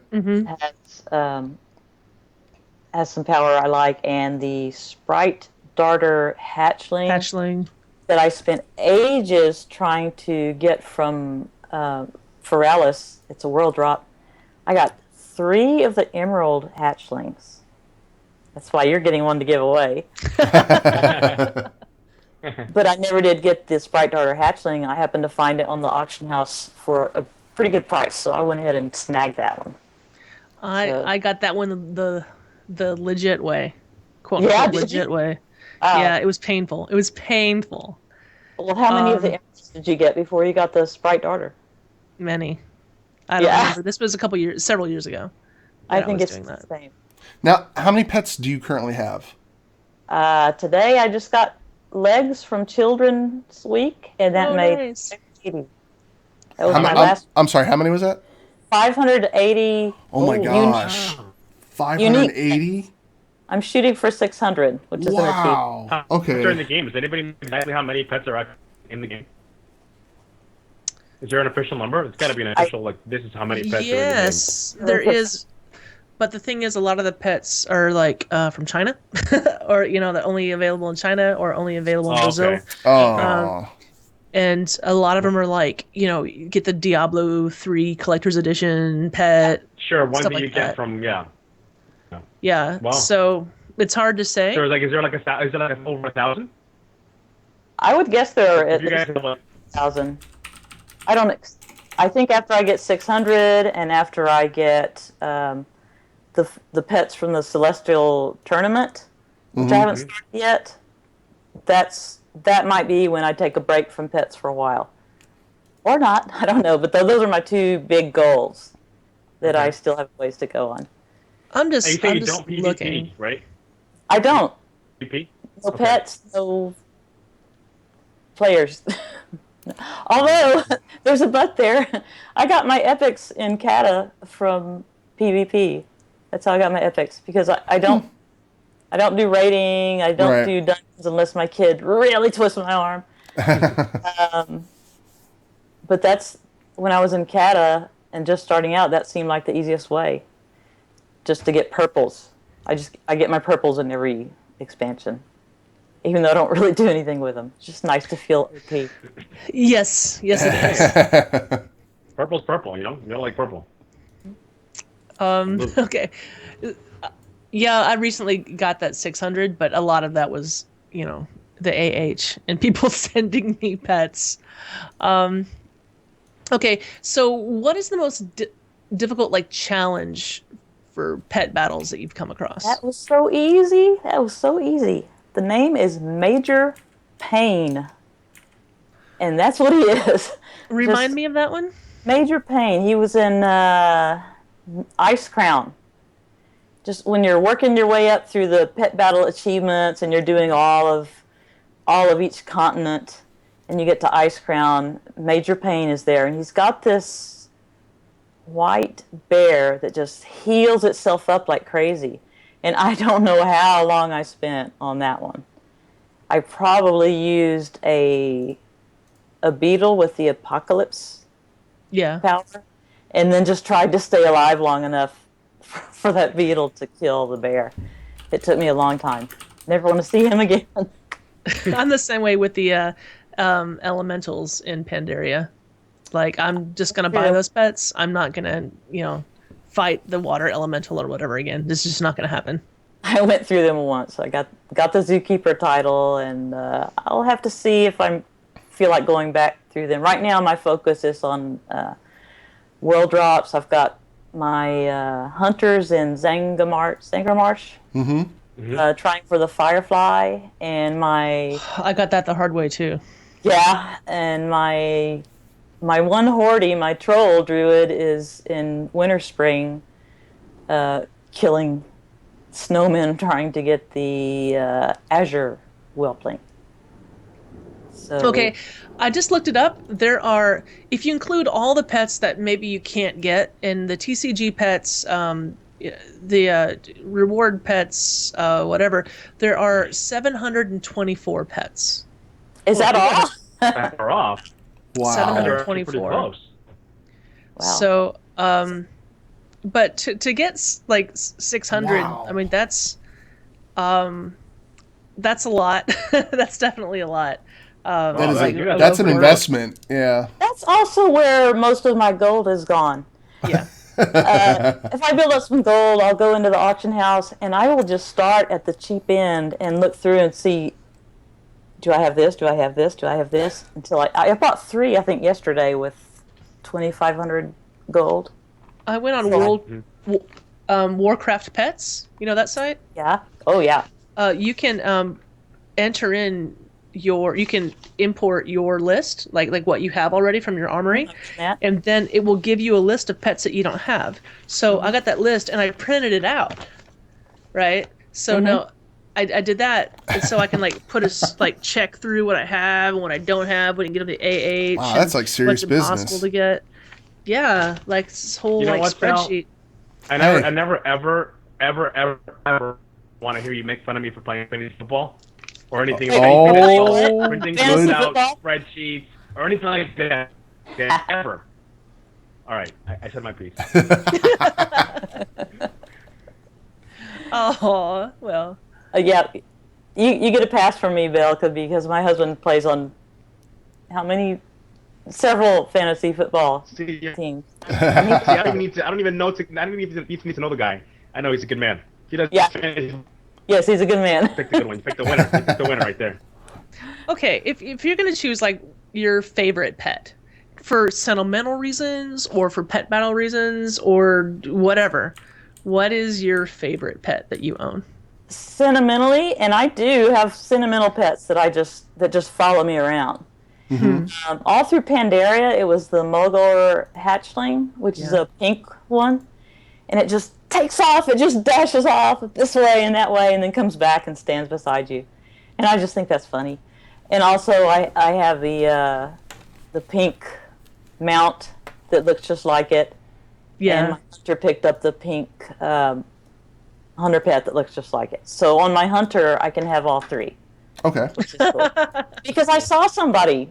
Has some power I like, and the Sprite Darter Hatchling. That I spent ages trying to get from Feralis. It's a world drop. I got 3 of the Emerald hatchlings. That's why you're getting one to give away. But I never did get the Sprite Darter hatchling. I happened to find it on the auction house for a pretty good price, so I went ahead and snagged that one. I got that one the legit way, quote Yeah, unquote legit way. Yeah, it was painful. It was painful. Well, how many of the emeralds did you get before you got the Sprite Darter? Many. I don't remember. This was several years ago. I think it's the same. Now, how many pets do you currently have? Today I just got legs from Children's Week, and that made nice. 80. That was my last. I'm sorry, how many was that? 580. Oh my gosh. 580? I'm shooting for 600, which is wow. Okay. During the game, does anybody know exactly how many pets are actually in the game? Is there an official number? It's got to be an official, like, this is how many pets are in the game. Yes, there is. But the thing is, a lot of the pets are like from China, or they're only available in China or only available in Brazil. Okay. Oh. And a lot of them are like, you get the Diablo 3 collector's edition pet. Sure, ones that like you get from Yeah. Wow. So it's hard to say. So is there like over 1,000? I would guess there are at You guys least have, like, 1,000. I think after I get 600 and after I get the pets from the Celestial Tournament, which I haven't started yet, that might be when I take a break from pets for a while. Or not, I don't know. But those are my 2 big goals that I still have ways to go on. I'm just you don't PvP, looking. right? I don't. PvP? No pets, no players. Although, there's a but there. I got my epics in Kata from PvP. That's how I got my epics, because I don't do raiding. I don't do dungeons unless my kid really twists my arm. But that's when I was in Kata and just starting out. That seemed like the easiest way, just to get purples. I get my purples in every expansion, even though I don't really do anything with them. It's just nice to feel OP. Yes, it is. Purple's purple, you know? You don't like purple. Okay. Yeah, I recently got that 600, but a lot of that was, you know, the AH and people sending me pets. Okay, so what is the most difficult, like, challenge for pet battles that you've come across? That was so easy. The name is Major Pain. And that's what he is. Remind me of that one? Major Pain. He was in Ice Crown. Just when you're working your way up through the pet battle achievements and you're doing all of each continent and you get to Ice Crown, Major Pain is there. And he's got this white bear that just heals itself up like crazy. And I don't know how long I spent on that one. I probably used a beetle with the apocalypse power, and then just tried to stay alive long enough for that beetle to kill the bear. It took me a long time. Never want to see him again. I'm the same way with the elementals in Pandaria. Like, I'm just going to buy those pets. I'm not going to, you know, fight the water elemental or whatever again. This is just not going to happen. I went through them once. I got the Zookeeper title, and I'll have to see if I feel like going back through them. Right now, my focus is on world drops. I've got my hunters in Zangarmarsh. Trying for the Firefly, and I got that the hard way too. Yeah, and my one Horde, my troll druid, is in Winter Spring, killing snowmen trying to get the Azure Whelpling. So, okay, I just looked it up. There are, if you include all the pets that maybe you can't get, and the TCG pets, the reward pets, whatever, there are 724 pets. Is that all? That are off. Wow. 724. Wow. So, but to get like 600, Wow. I mean, that's a lot. That's definitely a lot. That's an investment. Yeah. That's also where most of my gold is gone. Yeah. If I build up some gold, I'll go into the auction house and I will just start at the cheap end and look through and see, do I have this? Do I have this? Do I have this? Until I bought 3, I think, yesterday with 2,500 gold. I went on Warcraft Pets. You know that site? Yeah. Oh, yeah. You can enter in you can import your list, like what you have already from your armory, and then it will give you a list of pets that you don't have. So I got that list and I printed it out, right? So no, I did that, and so I can like put check through what I have and what I don't have when you get up to AH. Wow, that's like serious what's business. impossible to get. Yeah, like this whole spreadsheet. I never ever want to hear you make fun of me for playing fantasy football or anything printing out spreadsheets or anything like that. Okay, ever. All right, I said my piece. Oh well. Yeah, you get a pass from me, Bill, because my husband plays on several fantasy football teams. I don't even need to know the guy. I know he's a good man. He does. Yeah. Yes, he's a good man. Pick the good one. Pick the winner. Pick the winner right there. Okay, if you're gonna choose like your favorite pet for sentimental reasons or for pet battle reasons or whatever, what is your favorite pet that you own? Sentimentally, and I do have sentimental pets that just follow me around. All through Pandaria, it was the Mulgore hatchling, which is a pink one, and it just takes off. It just dashes off this way and that way, and then comes back and stands beside you, and I just think that's funny. And also, I have the pink mount that looks just like it. Yeah. And my sister picked up the pink hunter pet that looks just like it. So on my hunter, I can have all three, Okay. which is cool. Because I saw somebody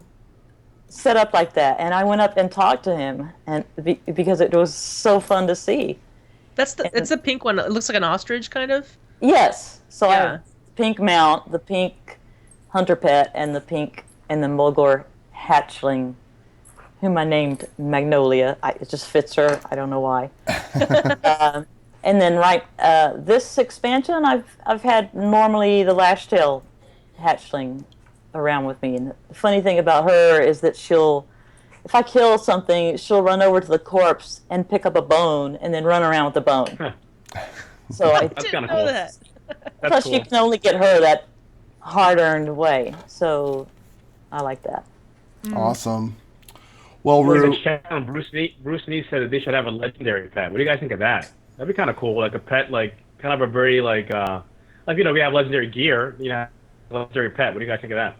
set up like that, and I went up and talked to him, and because it was so fun to see. It's the pink one. It looks like an ostrich, kind of. Yes. So I Yeah. have the pink mount, the pink hunter pet, and the Mulgore hatchling, whom I named Magnolia. It just fits her. I don't know why. And then this expansion, I've had normally the lashtail hatchling around with me. And the funny thing about her is that if I kill something, she'll run over to the corpse and pick up a bone and then run around with the bone. So That's kinda know cool. that. plus you can only get her that hard-earned way. So I like that. Awesome. Well, Well, Rue, Bruce Nee said that they should have a legendary pet. What do you guys think of that? That'd be kind of cool, like a pet, like kind of a very we have legendary gear, a legendary pet. What do you guys think of that?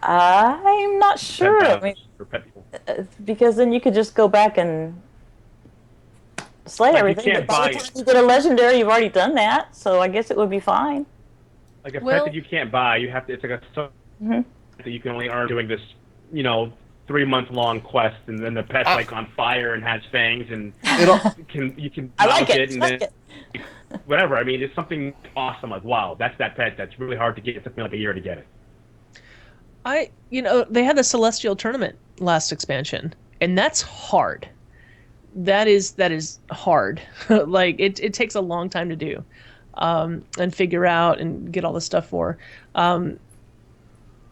I'm not sure. Pet I mean, for pet people. because then you could just go back and slay Like, you everything. can't But by buy the it. time you get a legendary, you've already done that. So I guess it would be fine. Like a Well- pet that you can't buy, you have to. It's like a Mhm. that you can only earn doing this, 3-month-long quest, and then the pet's like on fire and has fangs, and it'll, you can I like mount it. and Like then it. whatever. I mean, it's something awesome. Like, wow, that's that pet. That's really hard to get. It took me like a year to get it. They had the Celestial Tournament last expansion, and that's hard. That is hard. Like it takes a long time to do, and figure out and get all the stuff for.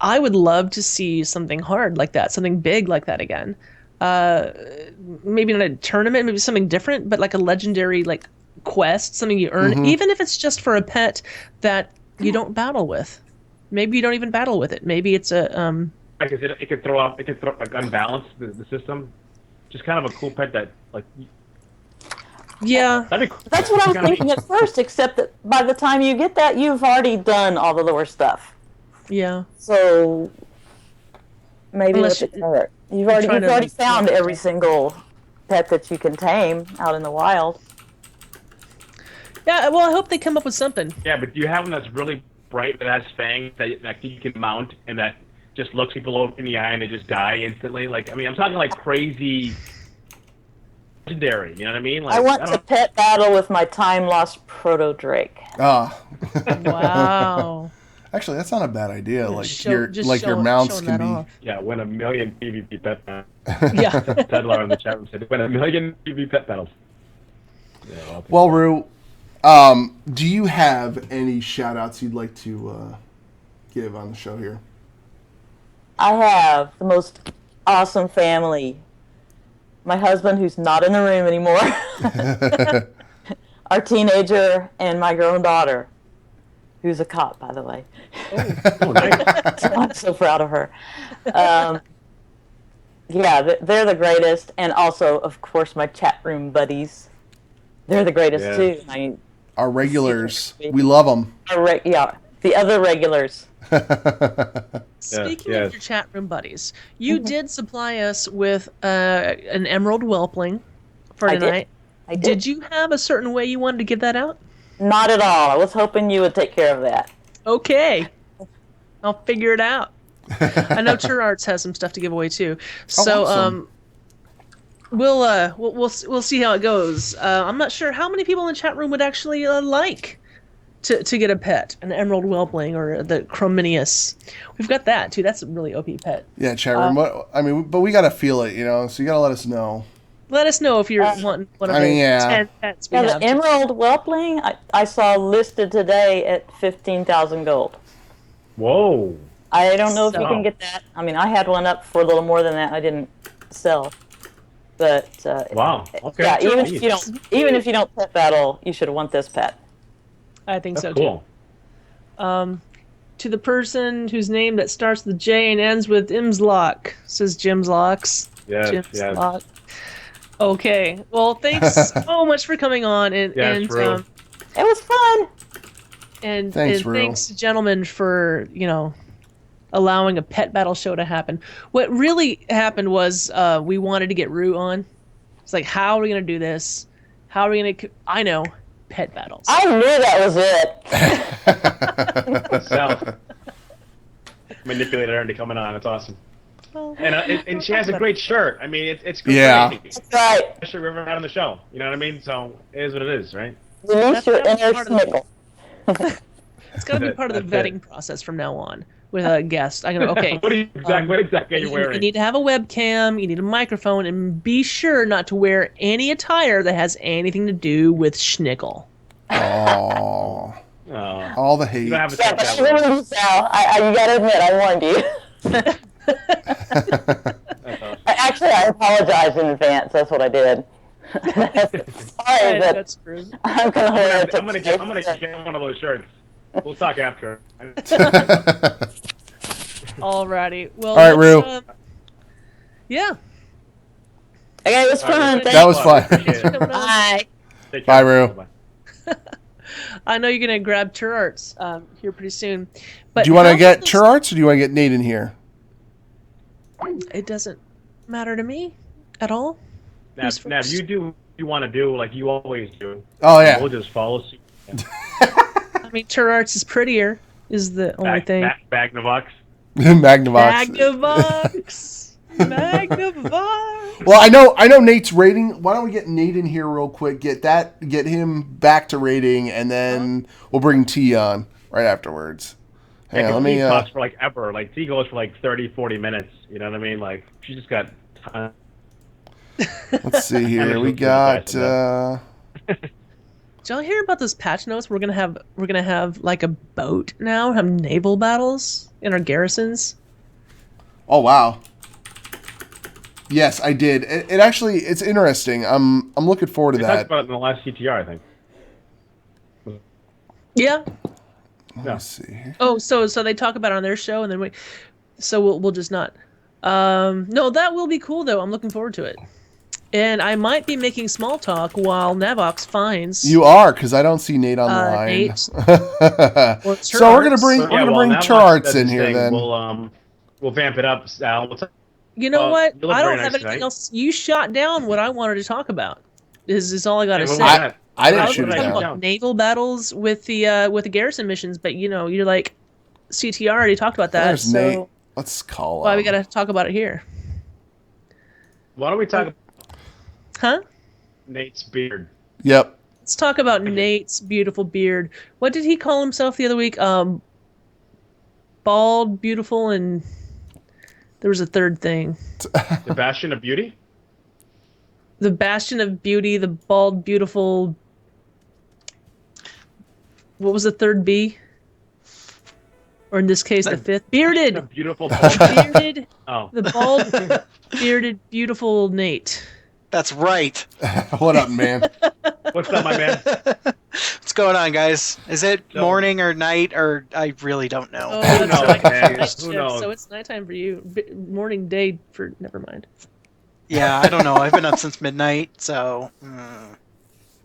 I would love to see something hard like that, something big like that again. Maybe not a tournament, maybe something different, but like a legendary quest, something you earn, even if it's just for a pet that you don't battle with. Maybe you don't even battle with it. Maybe it's a Like, it could unbalance the system. Just kind of a cool pet that yeah. that'd be cool. That's what I was thinking at first, except that by the time you get that, you've already done all the lower stuff. Yeah. So maybe Unless with the carrot. You've already found every single pet that you can tame out in the wild. Yeah, well, I hope they come up with something. Yeah, but do you have one that's really bright that has fangs that you can mount and that just looks people in the eye and they just die instantly? I'm talking like crazy legendary. You know what I mean? Like, I want to pet battle with my time-lost proto drake. Wow. actually, that's not a bad idea. Like Show- your mounts showing can that be. off. Yeah, win a million PvP pet battles. Yeah. Tedlar in the chat room said win a million PvP pet battles. Yeah, Well, Rue, do you have any shout outs you'd like to give on the show here? I have the most awesome family. My husband, who's not in the room anymore, our teenager, and my grown daughter, who's a cop, by the way. oh, nice. I'm so proud of her. Yeah, they're the greatest, and also, of course, my chat room buddies. They're the greatest Yeah. too. I mean, Our regulars, we love them. the other regulars. Speaking yes. of your chat room buddies, you did supply us with an emerald whelpling for I did. tonight. I Did you have a certain way you wanted to give that out? Not at all. I was hoping you would take care of that. Okay. I'll figure it out. I know Tur Arts has some stuff to give away too. So awesome. we'll see how it goes. I'm not sure how many people in the chat room would actually like to get a pet, an emerald whelpling or the Chrominius. We've got that too. That's a really OP pet. Yeah, chat room. But we gotta feel it, so you gotta let us know. Let us know if you're wanting one of I the mean, yeah. 10 pets we Yeah, have. the emerald whelpling I saw listed today at 15,000 gold. Whoa. I don't know if you So- can get that. I mean, I had one up for a little more than that. I didn't sell, but Wow. Okay. yeah, even Jeez. if you don't pet battle, you should want this pet. I think That's so cool. too. To the person whose name that starts with J and ends with Imslock, says Jim's Locks. Yes, Jim's yes. Lock. Okay. Well, thanks so much for coming on, and Yes, and Rue. It was fun. Thanks, Rue. thanks, gentlemen, for allowing a pet battle show to happen. What really happened was we wanted to get Rue on. It's like, how are we gonna do this? How are we gonna? I know, pet battles. I knew that was it. So, manipulated her into coming on. It's awesome. Well, And she has a great shirt. I mean, it's great. Yeah. That's right. Especially we've ever had on the show. You know what I mean? So it is what it is, right? Release your That's inner part of the- sniggle. It's got to be part of the That's vetting process from now on with a guest. I'm gonna okay. what exactly are you You wearing? need to have a webcam, you need a microphone, and be sure not to wear any attire that has anything to do with schnickel. Oh, Oh, all the you hate. don't have a Yeah, but I that warned you, Sal. You gotta admit, I warned you. Actually, I apologize in advance. That's what I did. Sorry, but That's true. I'm gonna wear it. I'm gonna get one of those shirts. We'll talk after. Alrighty. Well, All right, let's, Rue. Yeah. Okay, it was fun. That was fun. Appreciate it. Bye. Take Bye, care. Rue. Bye-bye. I know you're gonna grab Turarts here pretty soon. But Do you want how to get about this- Turarts or do you want to get Nate in here? It doesn't matter to me at all. Now, Who's now, first? you do what you want to do like you always do. Oh, yeah. We'll just follow suit. I mean, Turarts is prettier. Is the only thing. Magnavox. Magnavox. Magnavox. Magnavox. Well, I know Nate's rating. Why don't we get Nate in here real quick? Get him back to rating, and then we'll bring T on right afterwards. Hang on, let me. T talks for like ever. Like T goes for like 30, 40 minutes. You know what I mean? Like she just got. Let's see here. We got. Did y'all hear about those patch notes? We're gonna have like a boat now. Have naval battles in our garrisons. Oh wow. Yes, I did. It actually, it's interesting. I'm looking forward to We talked that. about it in the last CTR, I think. Yeah. Let me see here. Oh, so they talk about it on their show, and then we'll just not. No, that will be cool though. I'm looking forward to it. And I might be making small talk while Navox finds. You are, because I don't see Nate on the line. Nate. So we're gonna bring Navox charts does in his here thing. then. We'll vamp it up, Sal. You know what? you look I don't very have nice anything tonight. else. You shot down what I wanted to talk about. Is all I got to Hey, what say. was that? I didn't I was shoot going it to talk down. about naval battles with the garrison missions, but you're like, CTR already talked about that. There's so Nate. Let's call why him. we got to talk about it here? Why don't we talk Huh? Nate's beard? Yep. Let's talk about Nate's beautiful beard. What did he call himself the other week? Bald, beautiful, and there was a third thing. The Bastion of Beauty? The Bastion of Beauty, the bald, beautiful. What was the third B? Or in this case, the fifth. The Bearded! beautiful Bearded. Oh. The bald, bearded, beautiful Nate. That's right. What up, man? What's up, my man? What's going on, guys? Is it No. morning or night, or I really don't know. Oh, Who that's knows, right. man? Night Who shift, knows? so it's nighttime for you. Morning, day for. Never mind. Yeah, I don't know. I've been up since midnight, so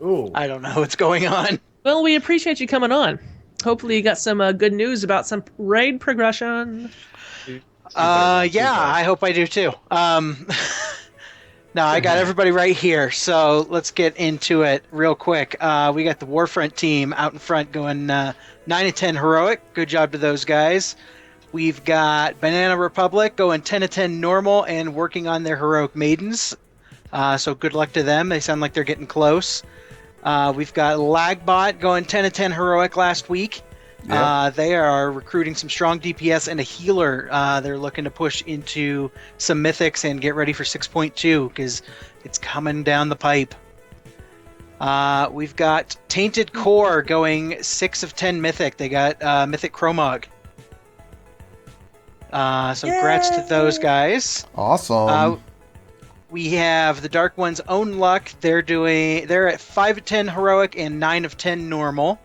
Ooh. I don't know what's going on. Well, we appreciate you coming on. Hopefully, you got some good news about some raid progression. Yeah, I hope I do too. No, I got everybody right here, so let's get into it real quick. We got the Warfront team out in front going 9 and 10 heroic. Good job to those guys. We've got Banana Republic going 10 and 10 normal and working on their heroic maidens. So good luck to them. They sound like they're getting close. We've got Lagbot going 10 and 10 heroic last week. Yeah. They are recruiting some strong DPS and a healer. They're looking to push into some mythics and get ready for 6.2 because it's coming down the pipe. We've got Tainted Core going 6 of 10 mythic. They got mythic Chromog. So congrats to those guys. Awesome. We have the Dark One's Own Luck. They're at 5 of 10 heroic and 9 of 10 normal.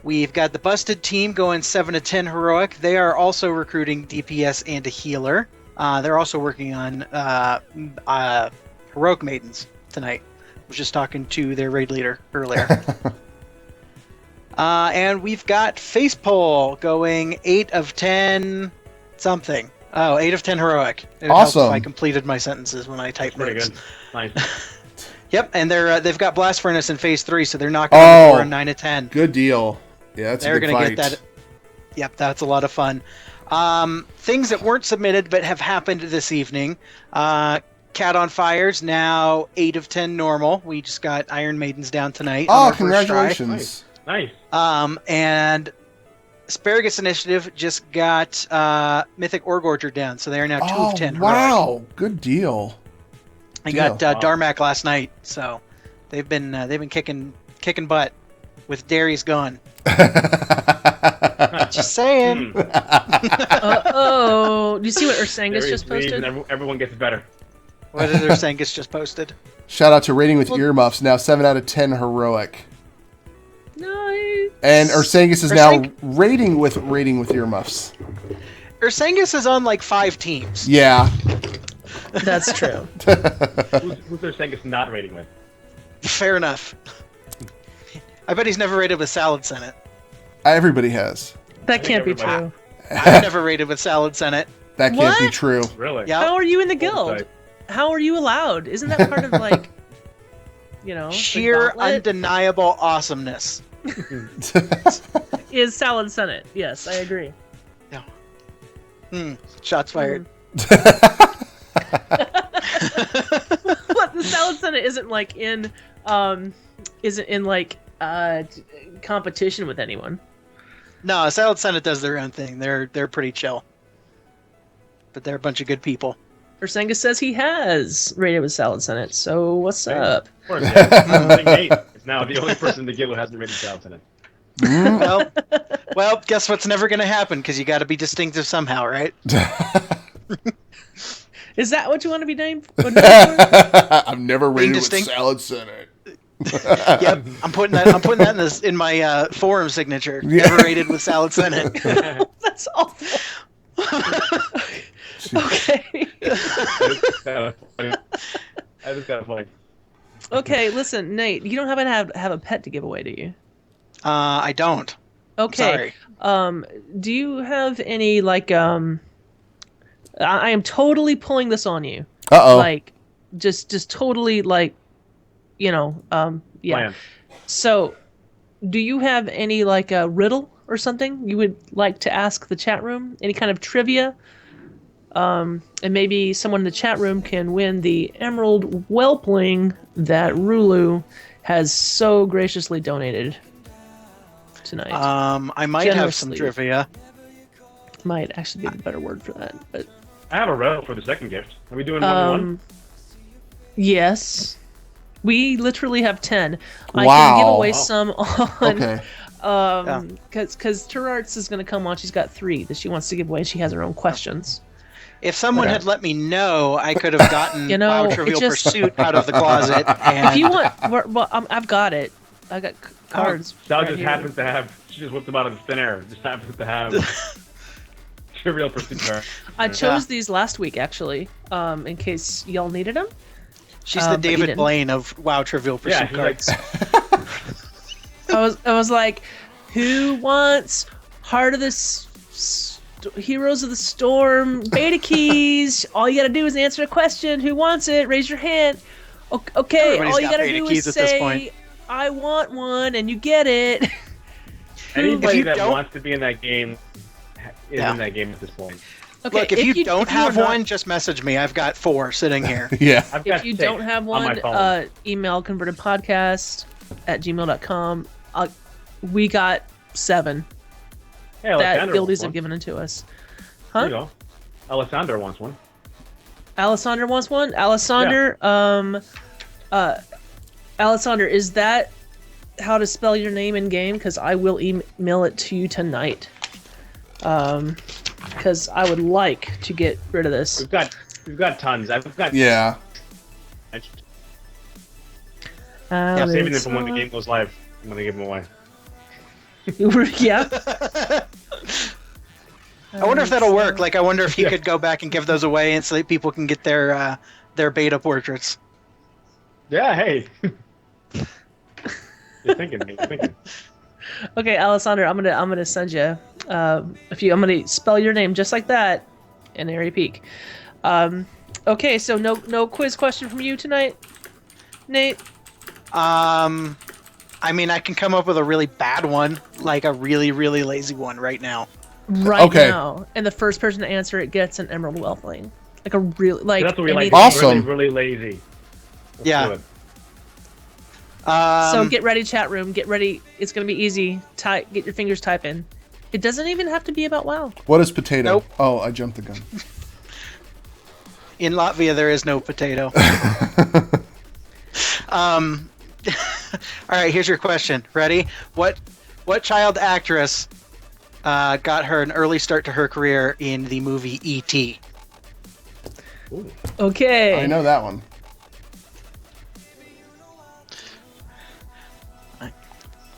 We've got the Busted team going 7 of 10 heroic. They are also recruiting DPS and a healer. They're also working on heroic maidens tonight. I was just talking to their raid leader earlier. And we've got Facepole going 8 of 10 something. Oh, 8 of 10 heroic. It would help Awesome. if I completed my sentences when I type Pretty notes. good. Nice. Yep, and they've got Blast Furnace in Phase 3, so they're knocking on the door on 9 to 10. Good deal. Yeah, that's They're a good gonna fight. get that. Yep, that's a lot of fun. Things that weren't submitted but have happened this evening. Cat on Fire's now 8 of 10 normal. We just got Iron Maidens down tonight. on Oh, our first try. congratulations. Nice. And Asparagus Initiative just got Mythic Orgorger down, so they are now 2 of 10. Wow, good deal. I got Darmak last night, so they've been kicking butt with Darius gone. Just saying. Uh-oh. Do you see what Ursangus just posted? Everyone gets better. What did Ursangus just posted? Shout out to Rating with Earmuffs, now 7 out of 10 heroic. Nice. And Ursangus is now rating with Earmuffs. Ursangus is on like 5 teams. Yeah. That's true. Who's their Sengus not rating with? Fair enough. I bet he's never rated with Salad Senate. Everybody has. That can't be everybody- true. I've never rated with Salad Senate. That can't be What? true. Really? Yeah. How are you in the guild? Oversight. How are you allowed? Isn't that part of like, the Sheer gauntlet? undeniable awesomeness. Is Salad Senate? Yes, I agree. Shots fired. What, the Salad Senate isn't like in competition with anyone. No, Salad Senate does their own thing. They're pretty chill. But they're a bunch of good people. Ursangus says he has rated with Salad Senate, so what's up? Of course, yeah. Nate is now the only person in the guild who hasn't rated Salad Senate. Well, guess what's never going to happen, because you got to be distinctive somehow, right? Is that what you want to be named? I've never rated with distinct? Salad Senate. Yep, I'm putting that in my forum signature. Never rated with Salad Senate. That's awful. Okay. I just got a point. Okay, listen, Nate, you don't happen to have a pet to give away, do you? I don't. Okay. Sorry. Do you have any I am totally pulling this on you. Uh-oh. Like just totally yeah. Plan. So, do you have any a riddle or something you would like to ask the chat room? Any kind of trivia? And maybe someone in the chat room can win the Emerald Whelpling that Rulu has so graciously donated tonight. I might have some Generously. trivia. Might actually be the better word for that, but I have a riddle for the second gift. Are we doing one-to-one? yes. We literally have 10. I can Wow. give away some on Okay. because Terarts is going to come on. She's got 3 that she wants to give away. She has her own questions. If someone had let me know, I could have gotten WoW Trivial it just- Pursuit out of the closet. And If you want, well, I've got it. I got cards. Sal right just here. happens to have. She just whipped them out of thin air. Just happens to have Trivial Pursuit card. I chose these last week actually, in case y'all needed them. she's the but you David didn't. Blaine of WoW Trivial Pursuit Yeah, she's like, cards. I was like, who wants Heart of the Heroes of the Storm beta keys? All you gotta do is answer a question. Who wants it? Raise your hand. Okay, Everybody's all you got gotta beta do keys is at this say, point. I want one, and you get it. anybody you that don't- wants to be in that game is Yeah. in that game at this point. Okay, Look, if you don't have are not- one, just message me. I've got 4 sitting here. Yeah. I've got If you 6 don't have on my one, phone. email convertedpodcast@gmail.com. We got 7 Hey, that Alessandra guildies wants have one. given it to us. There you Huh? go. Alessandra wants one. Alessandra wants one. Alessandra, Alessandra, is that how to spell your name in game? Because I will email it to you tonight. Because I would like to get rid of this. We've got tons. I've got Yeah. I'm saving them for when the game goes live. I'm gonna give them away. Yeah. I wonder if that'll work. Like, I wonder if you could go back and give those away and so that people can get their beta portraits. Yeah, hey. You're thinking. Okay, Alessandra, I'm gonna send you I'm gonna spell your name just like that in Airy Peak. Okay, so no quiz question from you tonight. Nate? I mean, I can come up with a really bad one, like a really, really lazy one right now. Right Okay. now. And the first person to answer it gets an Emerald Whelpling. Like a really, like... That's what we like. anything. Awesome. Really, really lazy. Let's Yeah. do it. So get ready, chat room. Get ready. It's going to be easy. Get your fingers typing. It doesn't even have to be about WoW. What is potato? Nope. Oh, I jumped the gun. In Latvia, there is no potato. All right, here's your question. Ready? What child actress got her an early start to her career in the movie E.T.? Okay. I know that one.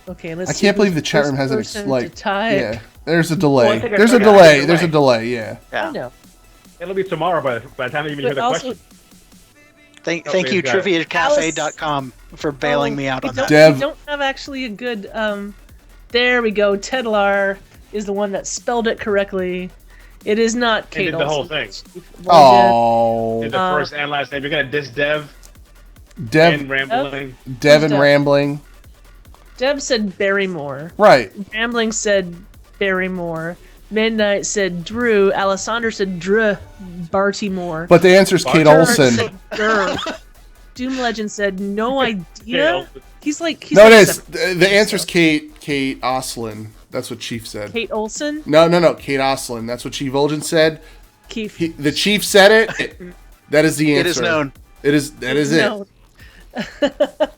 Okay, let's I see can't believe who's the chat room first hasn't person like. to type. Yeah, there's a Well, I delay. think I There's a figured out delay. the There's a delay. delay. Yeah. I know. It'll be tomorrow by the time you even hear But the also, question. Thank Oh, you, got it. TriviaCafe.com, for bailing me out on that. Dev- We don't have actually a good. There we go. Tedlar is the one that spelled it correctly. It is not He Kate did the whole Olsen. thing. Oh, Did the first and last name. You're gonna diss Dev Dev, and rambling. Devin Dev? rambling. Deb said Barrymore. Right. Rambling said Barrymore. Midnight said Drew. Alessandra said Bartymore. But the answer is Kate Barter Olsen. said Dur. Doom Legend said no Kate idea. Olsen. He's like No, it like is. seven. The answer is Kate Oslin. That's what Chief said. Kate Olsen. No, Kate Oslin. That's what Chief Volgin said. Keith. The Chief said it. That is the answer. It is known. It is. That is it. No.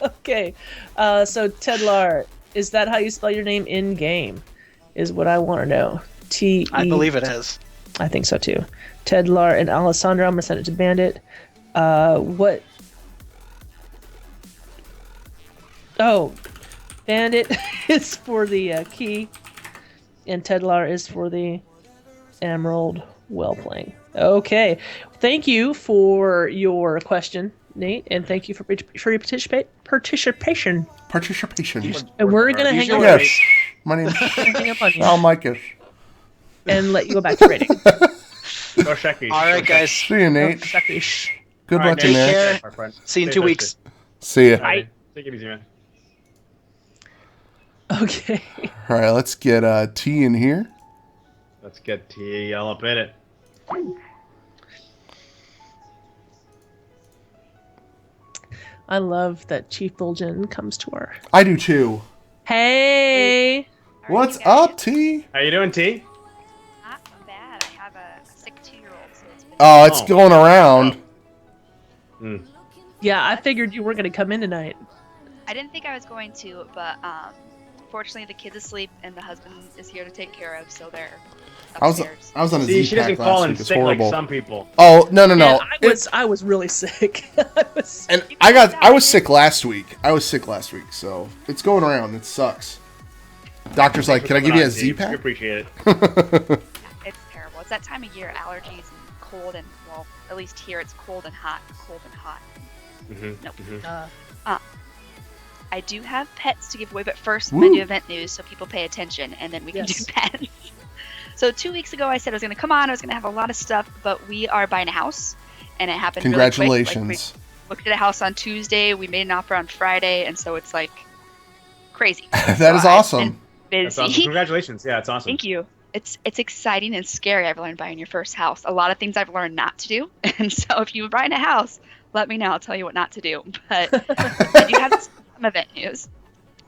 Okay. So Tedlar, is that how you spell your name in game? Is what I want to know. T. I believe it is. I think so too. Tedlar and Alessandra. I'm gonna send it to Bandit. What? Oh, Bandit is for the key, and Tedlar is for the Emerald Whelpling. Okay, thank you for your question, Nate, and thank you for your participation. Participation. And we're gonna hang up, Yes. My name's hang up on you Al Micus. and let you go back to rating. Go Shecky. All right, guys. See you, Nate. Good All right, luck in Nate, there. care. my friend. See you in Stay 2 weeks. See ya. All right, take it easy, man. Okay. All right, let's get T in here. Let's get TL up in it. I love that Chief Bulgin comes to our. I do too. Hey. What's up, T? How you doing, T? Not bad. I have a sick 2-year-old, so it's been Oh, it's Oh. going around. Yeah, I figured you weren't gonna come in tonight. I didn't think I was going to, but fortunately the kid's asleep and the husband is here to take care of, so they're I was upstairs. on a See, she doesn't Z-Pack call last in week. It's sick like horrible. some people. Oh no. And I was really sick. And I was sick last week. So it's going around. It sucks. Doctor's like, can I give you a We Z-Pack? appreciate it. It's terrible. It's that time of year, allergies and cold and, well, at least here it's cold and hot. Mm-hmm. Nope. I do have pets to give away, but first I'm going to do event news so people pay attention, and then we can Yes. do pets. So 2 weeks ago I said I was going to come on, I was going to have a lot of stuff, but we are buying a house, and it happened really quick. Congratulations. We looked at a house on Tuesday, we made an offer on Friday, and so it's like crazy. That is So I've awesome. been That's busy. awesome. Congratulations. Yeah, it's awesome. Thank you. It's exciting and scary. I've learned buying your first house. A lot of things I've learned not to do. And so if you're buying a house, let me know. I'll tell you what not to do. But I do have some event news.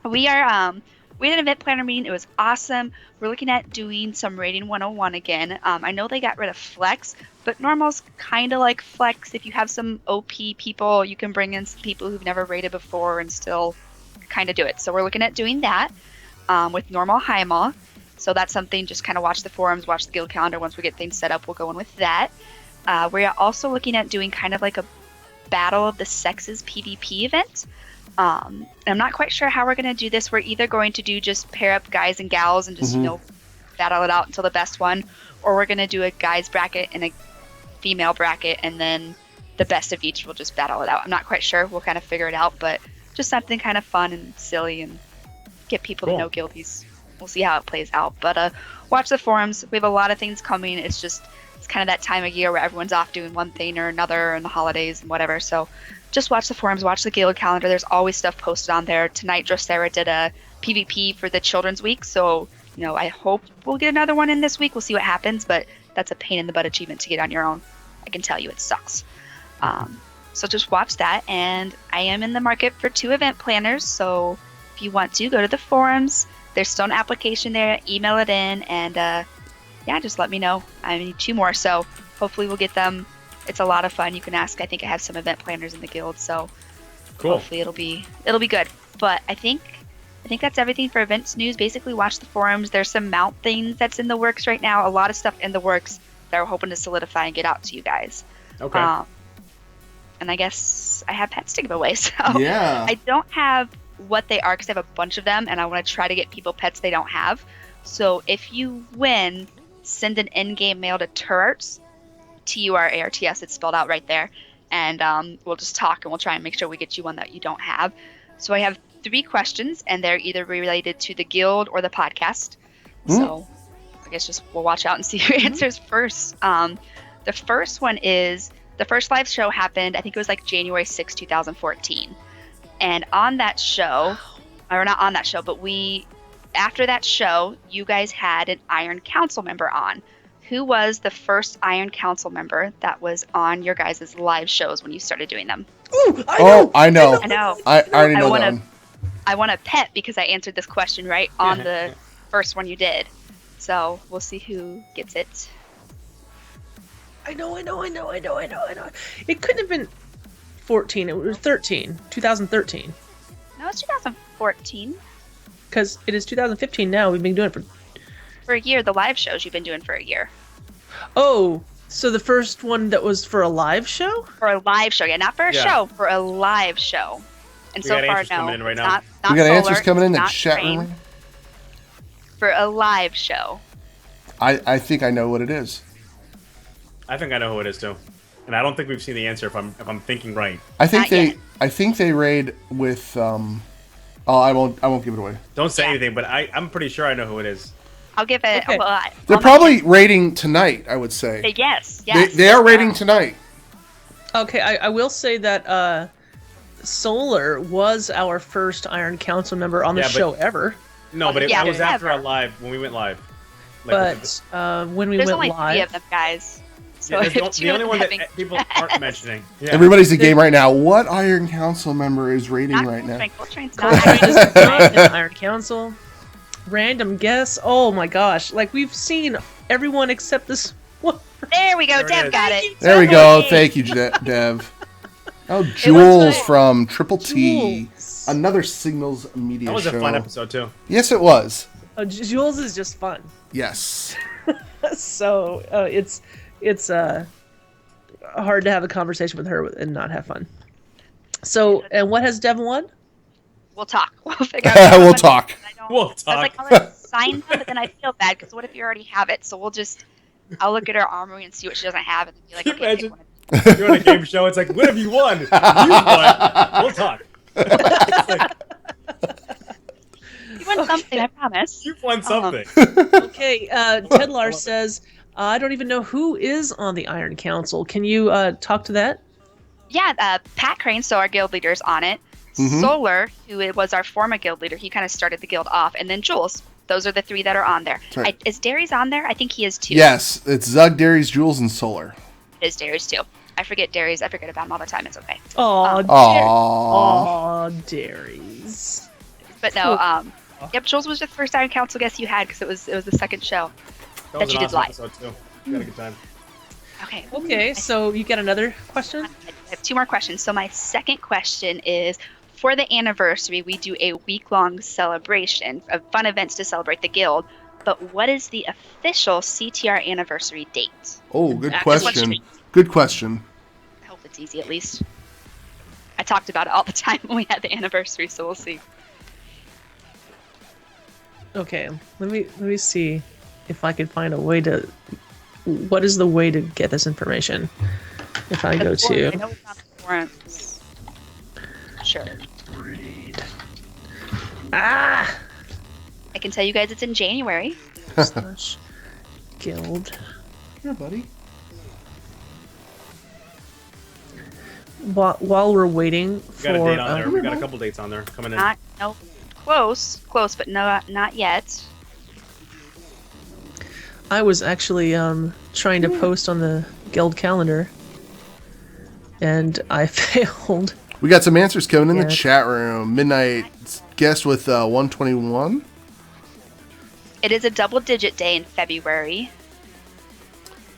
We had an event planner meeting. It was awesome. We're looking at doing some rating 101 again. I know they got rid of flex, but normal's kind of like flex. If you have some OP people, you can bring in some people who've never rated before and still kind of do it. So we're looking at doing that with normal Heimal. So that's something, just kind of watch the forums, watch the guild calendar. Once we get things set up, we'll go in with that. We're also looking at doing kind of like a Battle of the Sexes PvP event. I'm not quite sure how we're going to do this. We're either going to do just pair up guys and gals and just, battle it out until the best one, or we're going to do a guys bracket and a female bracket, and then the best of each will just battle it out. I'm not quite sure. We'll kind of figure it out, but just something kind of fun and silly and get people to know guildies. We'll see how it plays out. But watch the forums. We have a lot of things coming. It's kind of that time of year where everyone's off doing one thing or another and the holidays and whatever. So just watch the forums, watch the guild calendar. There's always stuff posted on there. Tonight, Drosera did a PvP for the Children's Week, so I hope we'll get another one in this week. We'll see what happens, but that's a pain in the butt achievement to get on your own. I can tell you it sucks. So just watch that, and I am in the market for 2 event planners, so if you want to, go to the forums. There's still an application there. Email it in, and just let me know. I need 2 more, so hopefully we'll get them. It's a lot of fun. You can ask. I think I have some event planners in the guild, so Cool. hopefully it'll be good. But I think that's everything for events news. Basically, watch the forums. There's some mount things that's in the works right now. A lot of stuff in the works that we're hoping to solidify and get out to you guys. Okay. And I guess I have pets to give away. So Yeah. I don't have what they are because I have a bunch of them, and I want to try to get people pets they don't have. So if you win, send an in-game mail to Turarts, Turarts. It's spelled out right there, and we'll just talk and we'll try and make sure we get you one that you don't have. So I have 3 questions, and they're either related to the guild or the podcast. So I guess just we'll watch out and see who answers first. The first one is, the first live show happened, I think it was like January 6, 2014. And on that show, or not on that show, but after that show, you guys had an Iron Council member on. Who was the first Iron Council member that was on your guys' live shows when you started doing them? Ooh, I know. I know. I already know that one. I want a pet because I answered this question right on the first one you did. So we'll see who gets it. I know. It couldn't have been 14. It was 13. 2013. No, it's 2014. Because it is 2015 now. We've been doing it For a year, the live shows you've been doing for a year. Oh, so the first one that was for a live show? For a live show, yeah, not for a show, for a live show. And We so got far, answers no, coming in right it's now. not We got solar, answers coming in it's the not chat train. room. For a live show. I think I know what it is. I think I know who it is too, and I don't think we've seen the answer if I'm thinking right. I think Not yet. they raid with I won't give it away. Don't say anything, but I'm pretty sure I know who it is. I'll give it. Okay. Well, They're probably raiding tonight, I would say. Yes. They are raiding tonight. Okay, I will say that Solar was our first Iron Council member on the Yeah, but- show ever. No, but Yeah, I was after ever. our live when we went live. Like, But when we There's went only live, 3 of them, guys. So yeah, if there's two the of only them one that having- people aren't mentioning. Yeah. Everybody's a game right now. What Iron Council member is raiding Not right now? Coltrane. Coltrane's Coltrane not. is not in Iron Council. Random guess. Oh my gosh! Like we've seen everyone except this one. There we go. There it Dev is. got it. There we go. Yay. Thank you, Dev. Oh, Jules from Triple T. Jules. Another Signals Media That was show. a fun episode too. Yes, it was. Jules is just fun. Yes. So it's hard to have a conversation with her and not have fun. So, and what has Dev won? We'll talk. We'll figure out. We'll talk. We'll I was talk. like, I'll sign them, but then I feel bad because what if you already have it? So I'll look at her armory and see what she doesn't have, and then be like, Can you okay, pick imagine? one. You're on a game show. It's like, what have you won? You won. We'll talk. It's like, You won something, I promise. you've won something. Okay, Ted Lars says, I don't even know who is on the Iron Council. Can you talk to that? Yeah, Pat Crane, so our guild leader's on it. Mhm. Solar, who was our former guild leader, he kind of started the guild off, and then Jules. Those are the 3 that are on there. That's right. Is Darius on there? I think he is too. Yes, it's Zug, Darius, Jules, and Solar. It is Darius too. I forget Darius. I forget about him all the time. It's okay. Aw, Aww. Darius. But no, yep, Jules was the first Iron Council guest you had because it was the second show. That That was you an did awesome live. episode too. We had a good time. Okay. Okay, so you got another question? I have 2 more questions. So my second question is, for the anniversary, we do a week-long celebration of fun events to celebrate the guild. But what is the official CTR anniversary date? Oh, good This one's question. tricky. Good question. I hope it's easy at least. I talked about it all the time when we had the anniversary, so we'll see. Okay, let me see if I can find a way to. What is the way to get this information? If I go I to know it's not the forums. Sure. ah I can tell you guys it's in January. slash guild. Here, buddy. while we're waiting We got a for date on there. We got a couple dates on there coming in. No, close, but not yet. I was actually trying to post on the guild calendar, and I failed. We got some answers coming in Yeah. the chat room. Midnight guest with 121. It is a double-digit day in February.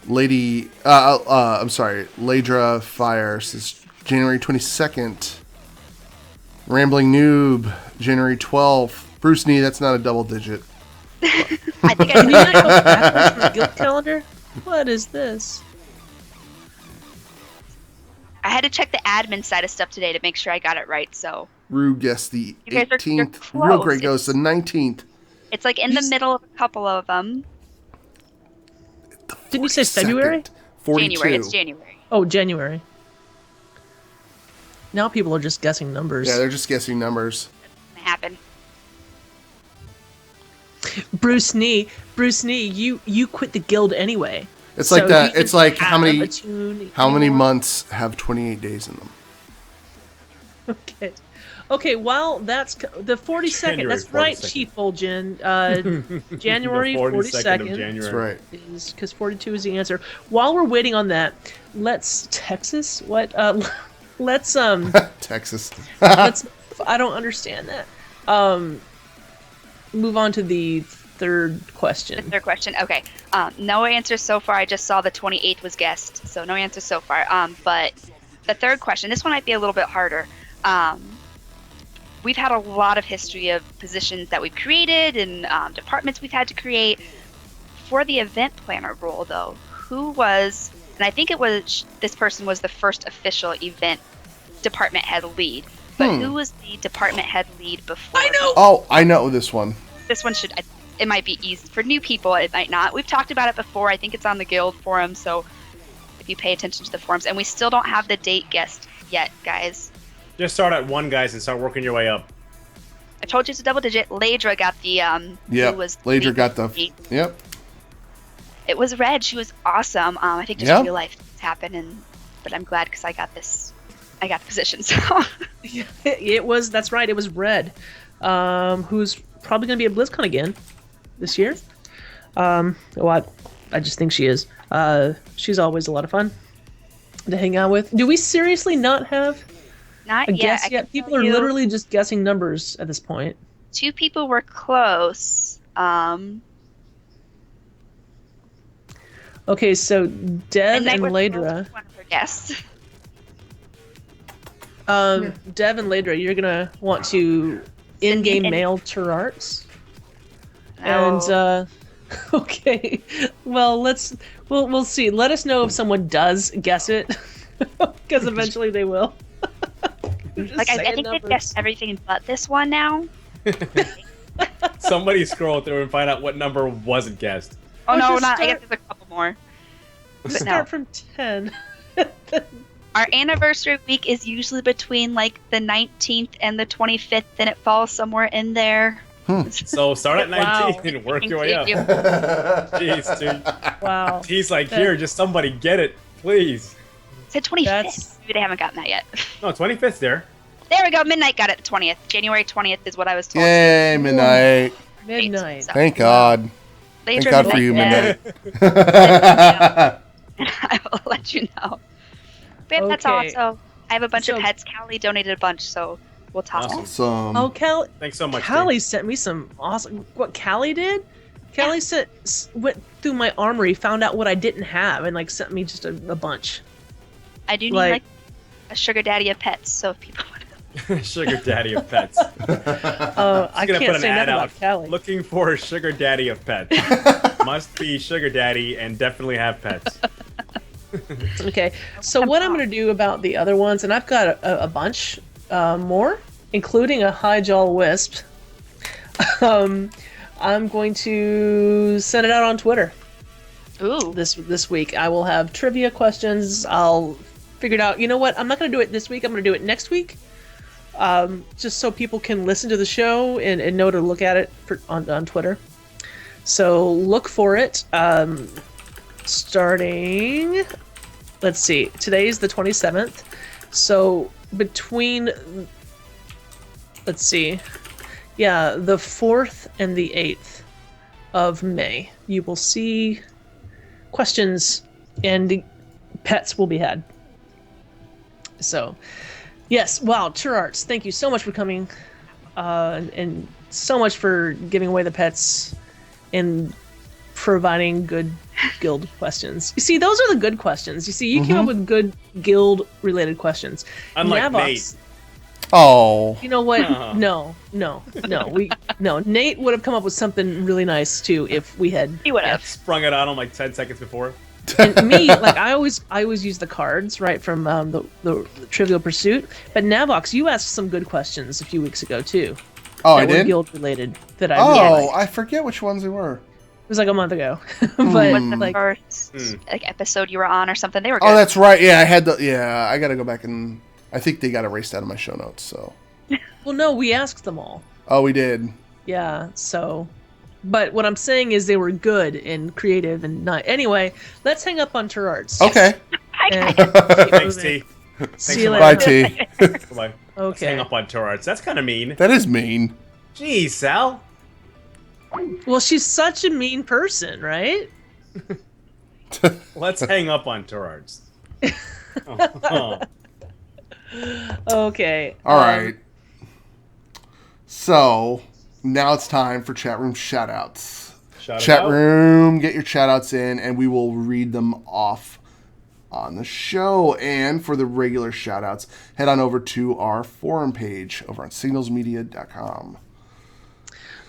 I'm sorry, Ladra Fire says January 22nd. Rambling Noob, January 12th. Bruce Nee, that's not a double digit. I think Can you not go backwards from the guild calendar? What is this? I had to check the admin side of stuff today to make sure I got it right. So Rue guessed the You guys are- you're 18th. Real great close. goes the 19th. it's like in the middle of a couple of them. Didn't you say February? 42. January. It's January. Oh, January. Now people are just guessing numbers. Yeah, they're just guessing numbers. It happened. Bruce Nee, you quit the guild anyway. It's So like that. you It's didn't like how have many a tune many anymore? months have 28 days in them? Okay. Okay, well, that's the 42nd. January That's right, 42nd. Chief Fulgen. January The 42nd of 42nd January. That's right. is because 42 is the answer. While we're waiting on that, let's Texas. What? Let's Texas. let's. I don't understand that. Move on to the third question. Third question. Okay. No answers so far. I just saw the 28th was guessed, so no answers so far. But the third question. This one might be a little bit harder. We've had a lot of history of positions that we've created and departments we've had to create. For the event planner role, though, who was, and I think it was, this person was the first official event department head lead, but who was the department head lead before? I know! Oh, I know this one. This one should, it might be easy. For new people, it might not. We've talked about it before. I think it's on the guild forum, so if you pay attention to the forums. And we still don't have the date guessed yet, guys. Just start at 1, guys, and start working your way up. I told you it's a double digit. Ladra got the Yep. who was Ladra got the. Yep. It was Red. She was awesome. I think just Yeah. real life things happen, but I'm glad because I got this. I got the position. So It was. That's right. It was Red, who's probably going to be at BlizzCon again this year. Well, I just think she is. She's always a lot of fun to hang out with. Do we seriously not have not a yet. guess I yet? can People tell are you literally just guessing numbers at this point. 2 people were close. Okay, so Dev and Midnight were close Ladra. to one of her guests. Dev and Ladra, you're gonna want to in-game in- mail Terarts. Oh. And okay, well we'll see. Let us know if someone does guess it, because eventually they will. Like I think they've guessed everything but this one now. Somebody scroll through and find out what number wasn't guessed. Oh Well, no, just not. I start- guess there's a couple more. But Start no. from 10. Our anniversary week is usually between like the 19th and the 25th, and it falls somewhere in there. So start at 19 Wow. and work your way up. Thank you. Jeez, dude. Wow. He's like, here, just somebody get it, please. It said 25th. That's- Maybe they haven't gotten that yet. No, 25th there. There we go. Midnight got it. The 20th. January 20th is what I was told. Yay, Midnight. Midnight. So, Thank God. later Thank God for you, Midnight. Midnight. I will let you know. But yeah, that's all. Okay. So I have a bunch of So- pets. Callie donated a bunch, so we'll toss them. Awesome. Oh, Thanks so much. Callie sent me some awesome. What Callie did? Callie went through my armory, found out what I didn't have, and like sent me just a bunch. I do need like- like a sugar daddy of pets, so if people want to. dude. Sugar daddy of pets. I Gonna can't put an say ad nothing out. about Callie. Looking for a sugar daddy of pets. Must be sugar daddy and definitely have pets. Okay, so what I'm going to do about the other ones, and I've got a bunch more, including a high jaw wisp. I'm going to send it out on Twitter Ooh. this week. I will have trivia questions. I'll figure it out. You know what? I'm not going to do it this week. I'm going to do it next week, just so people can listen to the show and know to look at it on Twitter. So look for it. Starting, let's see, today's the 27th. So between, let's see, yeah, the 4th and the 8th of May, you will see questions and pets will be had. So, yes, wow, True Arts, thank you so much for coming, and so much for giving away the pets and providing good guild questions. You see, those are the good questions. You see, you came up with good guild-related questions. Unlike Navox, Nate. Oh. you know what? Uh-huh. No. Nate would have come up with something really nice too if we had. He would have. Sprung it on him like 10 seconds before. And me, like I always use the cards right from the Trivial Pursuit. But Navox, you asked some good questions a few weeks ago too. Oh, that I were did? guild related. That I Oh, really liked. I forget which ones they were. It was like a month ago. But Was the like, first like episode you were on or something? They were good. Oh, that's right. Yeah, I got to go back and I think they got erased out of my show notes, so. well, no, we asked them all. Oh, we did. Yeah, so. But what I'm saying is they were good and creative and not. Anyway, let's hang up on True Arts. Okay. And Thanks, T. see you so later. Bye, T. Bye. Okay. Hang up on Tour Arts. That's kind of mean. That is mean. Jeez, Sal. Well, she's such a mean person, right? Let's hang up on Tour Arts. Oh. Okay. All right. So, now it's time for chat room shoutouts. Shout it Chat out. room, get your shoutouts in, and we will read them off on the show. And for the regular shoutouts, head on over to our forum page over on signalsmedia.com.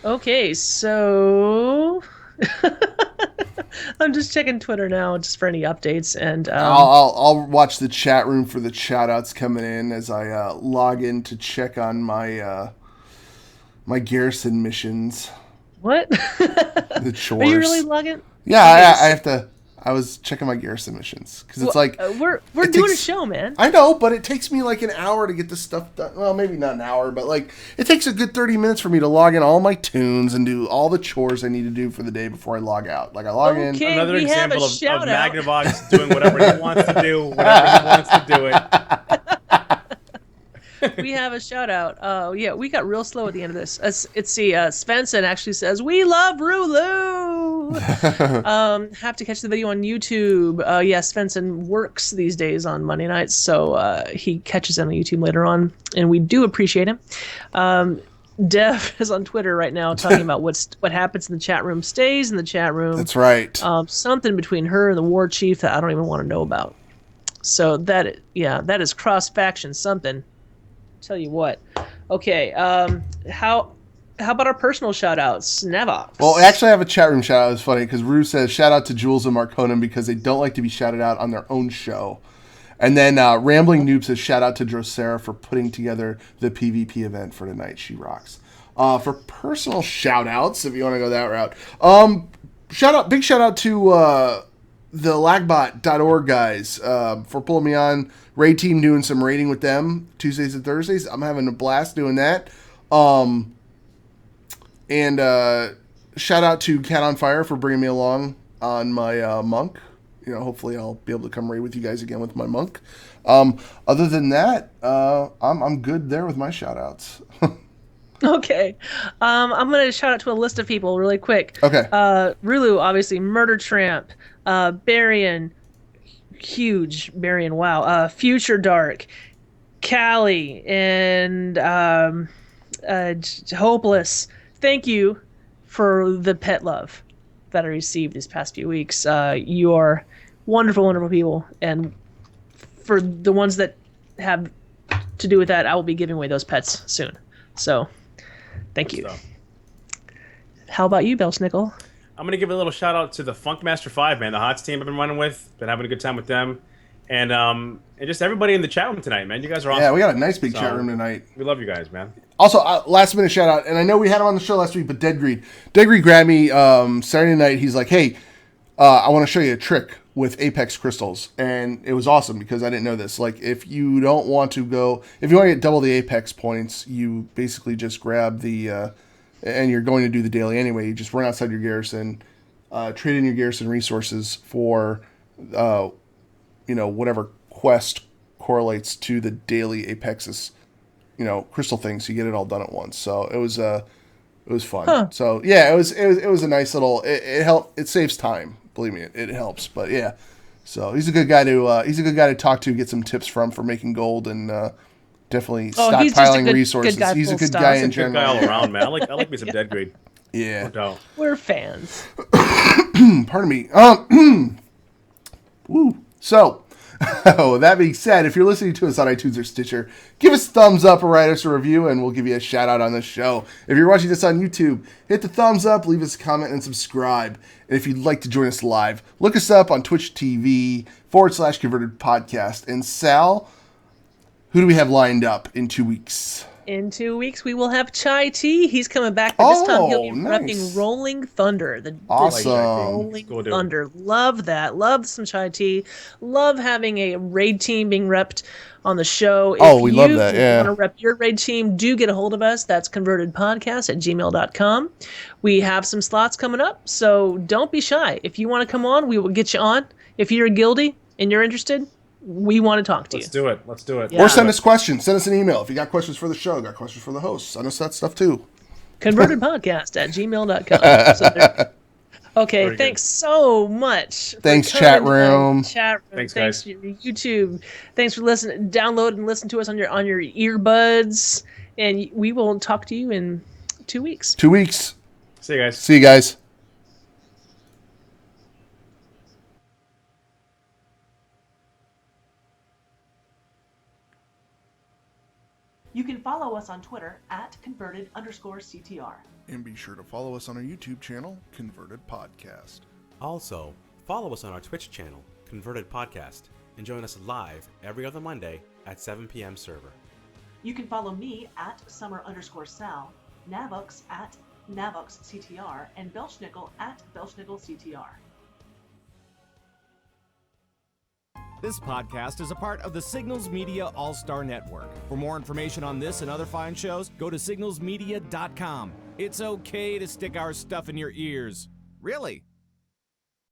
Okay, so I'm just checking Twitter now just for any updates, and I'll watch the chat room for the shoutouts coming in as I log in to check on my my garrison missions. what? The chores. Are you really logging? Yeah, I have to. I was checking my garrison missions because it's like we're it doing takes- a show, man. I know, but it takes me like an hour to get this stuff done. Well, maybe not an hour, but like it takes a good 30 minutes for me to log in all my tunes and do all the chores I need to do for the day before I log out. Like I log in. Okay. Another we have example a of shout-out. Magnavox doing whatever he wants to do, whenever he wants to do it. We have a shout out. Oh yeah, we got real slow at the end of this. It's the Svensson actually says we love Rulu. Have to catch the video on YouTube. Yeah, Svensson works these days on Monday nights, so he catches it on YouTube later on, and we do appreciate him. Dev is on Twitter right now talking about what happens in the chat room stays in the chat room. That's right. Something between her and the war chief that I don't even want to know about. So that is cross faction something. Tell you what. Okay, how about our personal shout outs? Navox. Well, actually, I have a chat room shout out. It's funny because Rue says shout out to Jules and Mark Honan because they don't like to be shouted out on their own show. And then Rambling Noob says shout out to Drosera for putting together the PvP event for tonight. She rocks. For personal shout outs, if you want to go that route, big shout out to the lagbot.org guys for pulling me on. Raid team doing some raiding with them Tuesdays and Thursdays. I'm having a blast doing that. And shout out to Cat on Fire for bringing me along on my monk. You know, hopefully I'll be able to come raid with you guys again with my monk. Other than that, I'm good there with my shout outs. Okay. I'm going to shout out to a list of people really quick. Okay. Rulu, obviously, Murder Tramp, Barian, huge Barian, wow. Future Dark, Callie, and Hopeless. Thank you for the pet love that I received these past few weeks. You are wonderful, wonderful people. And for the ones that have to do with that, I will be giving away those pets soon. So, thank you. Stuff. How about you, Belschnickel? I'm going to give a little shout out to the Funkmaster 5, man. The HOTS team I've been running with. Been having a good time with them. And just everybody in the chat room tonight, man. You guys are awesome. Yeah, we got a nice big So, chat room tonight. We love you guys, man. Also, last minute shout out, and I know we had him on the show last week, but Dead Greed grabbed me Saturday night. He's like, hey, I want to show you a trick with Apex crystals. And it was awesome because I didn't know this. Like, if you don't want to go, if you want to get double the Apex points, you basically just grab the, and you're going to do the daily anyway, you just run outside your garrison, trade in your garrison resources for, whatever quest correlates to the daily Apexis, crystal thing. So you get it all done at once. So it was fun. Huh. So yeah, it was a nice little. It helped. It saves time. Believe me, it helps. But yeah, so he's a good guy to talk to, get some tips from for making gold, and definitely he's just a stockpiling good resources. guy, He's a full good stop. guy He's in a Good guy general. all around, man. I like me some dead grade. Yeah. No doubt. We're fans. Pardon me. Woo. So, that being said, if you're listening to us on iTunes or Stitcher, give us a thumbs up or write us a review, and we'll give you a shout out on this show. If you're watching this on YouTube, hit the thumbs up, leave us a comment, and subscribe. And if you'd like to join us live, look us up on Twitch TV/Converted Podcast. And Sal, who do we have lined up in 2 weeks? In 2 weeks, we will have Chai T. He's coming back, but this time he'll be nice. repping Rolling Thunder. The Awesome. Rolling Cool dude. Thunder. Love that. Love some Chai T. Love having a raid team being repped on the show. We love that, yeah. If you want to rep your raid team, do get a hold of us. That's convertedpodcast@gmail.com. We have some slots coming up, so don't be shy. If you want to come on, we will get you on. If you're a guildie and you're interested, we want to talk to you. Let's do it. Yeah. Or send us questions. Send us an email. If you got questions for the show, got questions for the host, send us that stuff too. Convertedpodcast@gmail.com. Okay, Very thanks so much. for Thanks, coming chat tonight. room. Chat room. Thanks, Thanks guys. for your YouTube. Thanks for listening. Download and listen to us on your earbuds. And we will talk to you in 2 weeks. 2 weeks. See you guys. See you guys. You can follow us on Twitter @converted_CTR. And be sure to follow us on our YouTube channel, Converted Podcast. Also, follow us on our Twitch channel, Converted Podcast, and join us live every other Monday at 7 p.m. server. You can follow me @summer_sal, Navox @NavoxCTR, and Belschnickel @BelschnickelCTR. This podcast is a part of the Signals Media All-Star Network. For more information on this and other fine shows, go to signalsmedia.com. It's okay to stick our stuff in your ears. Really?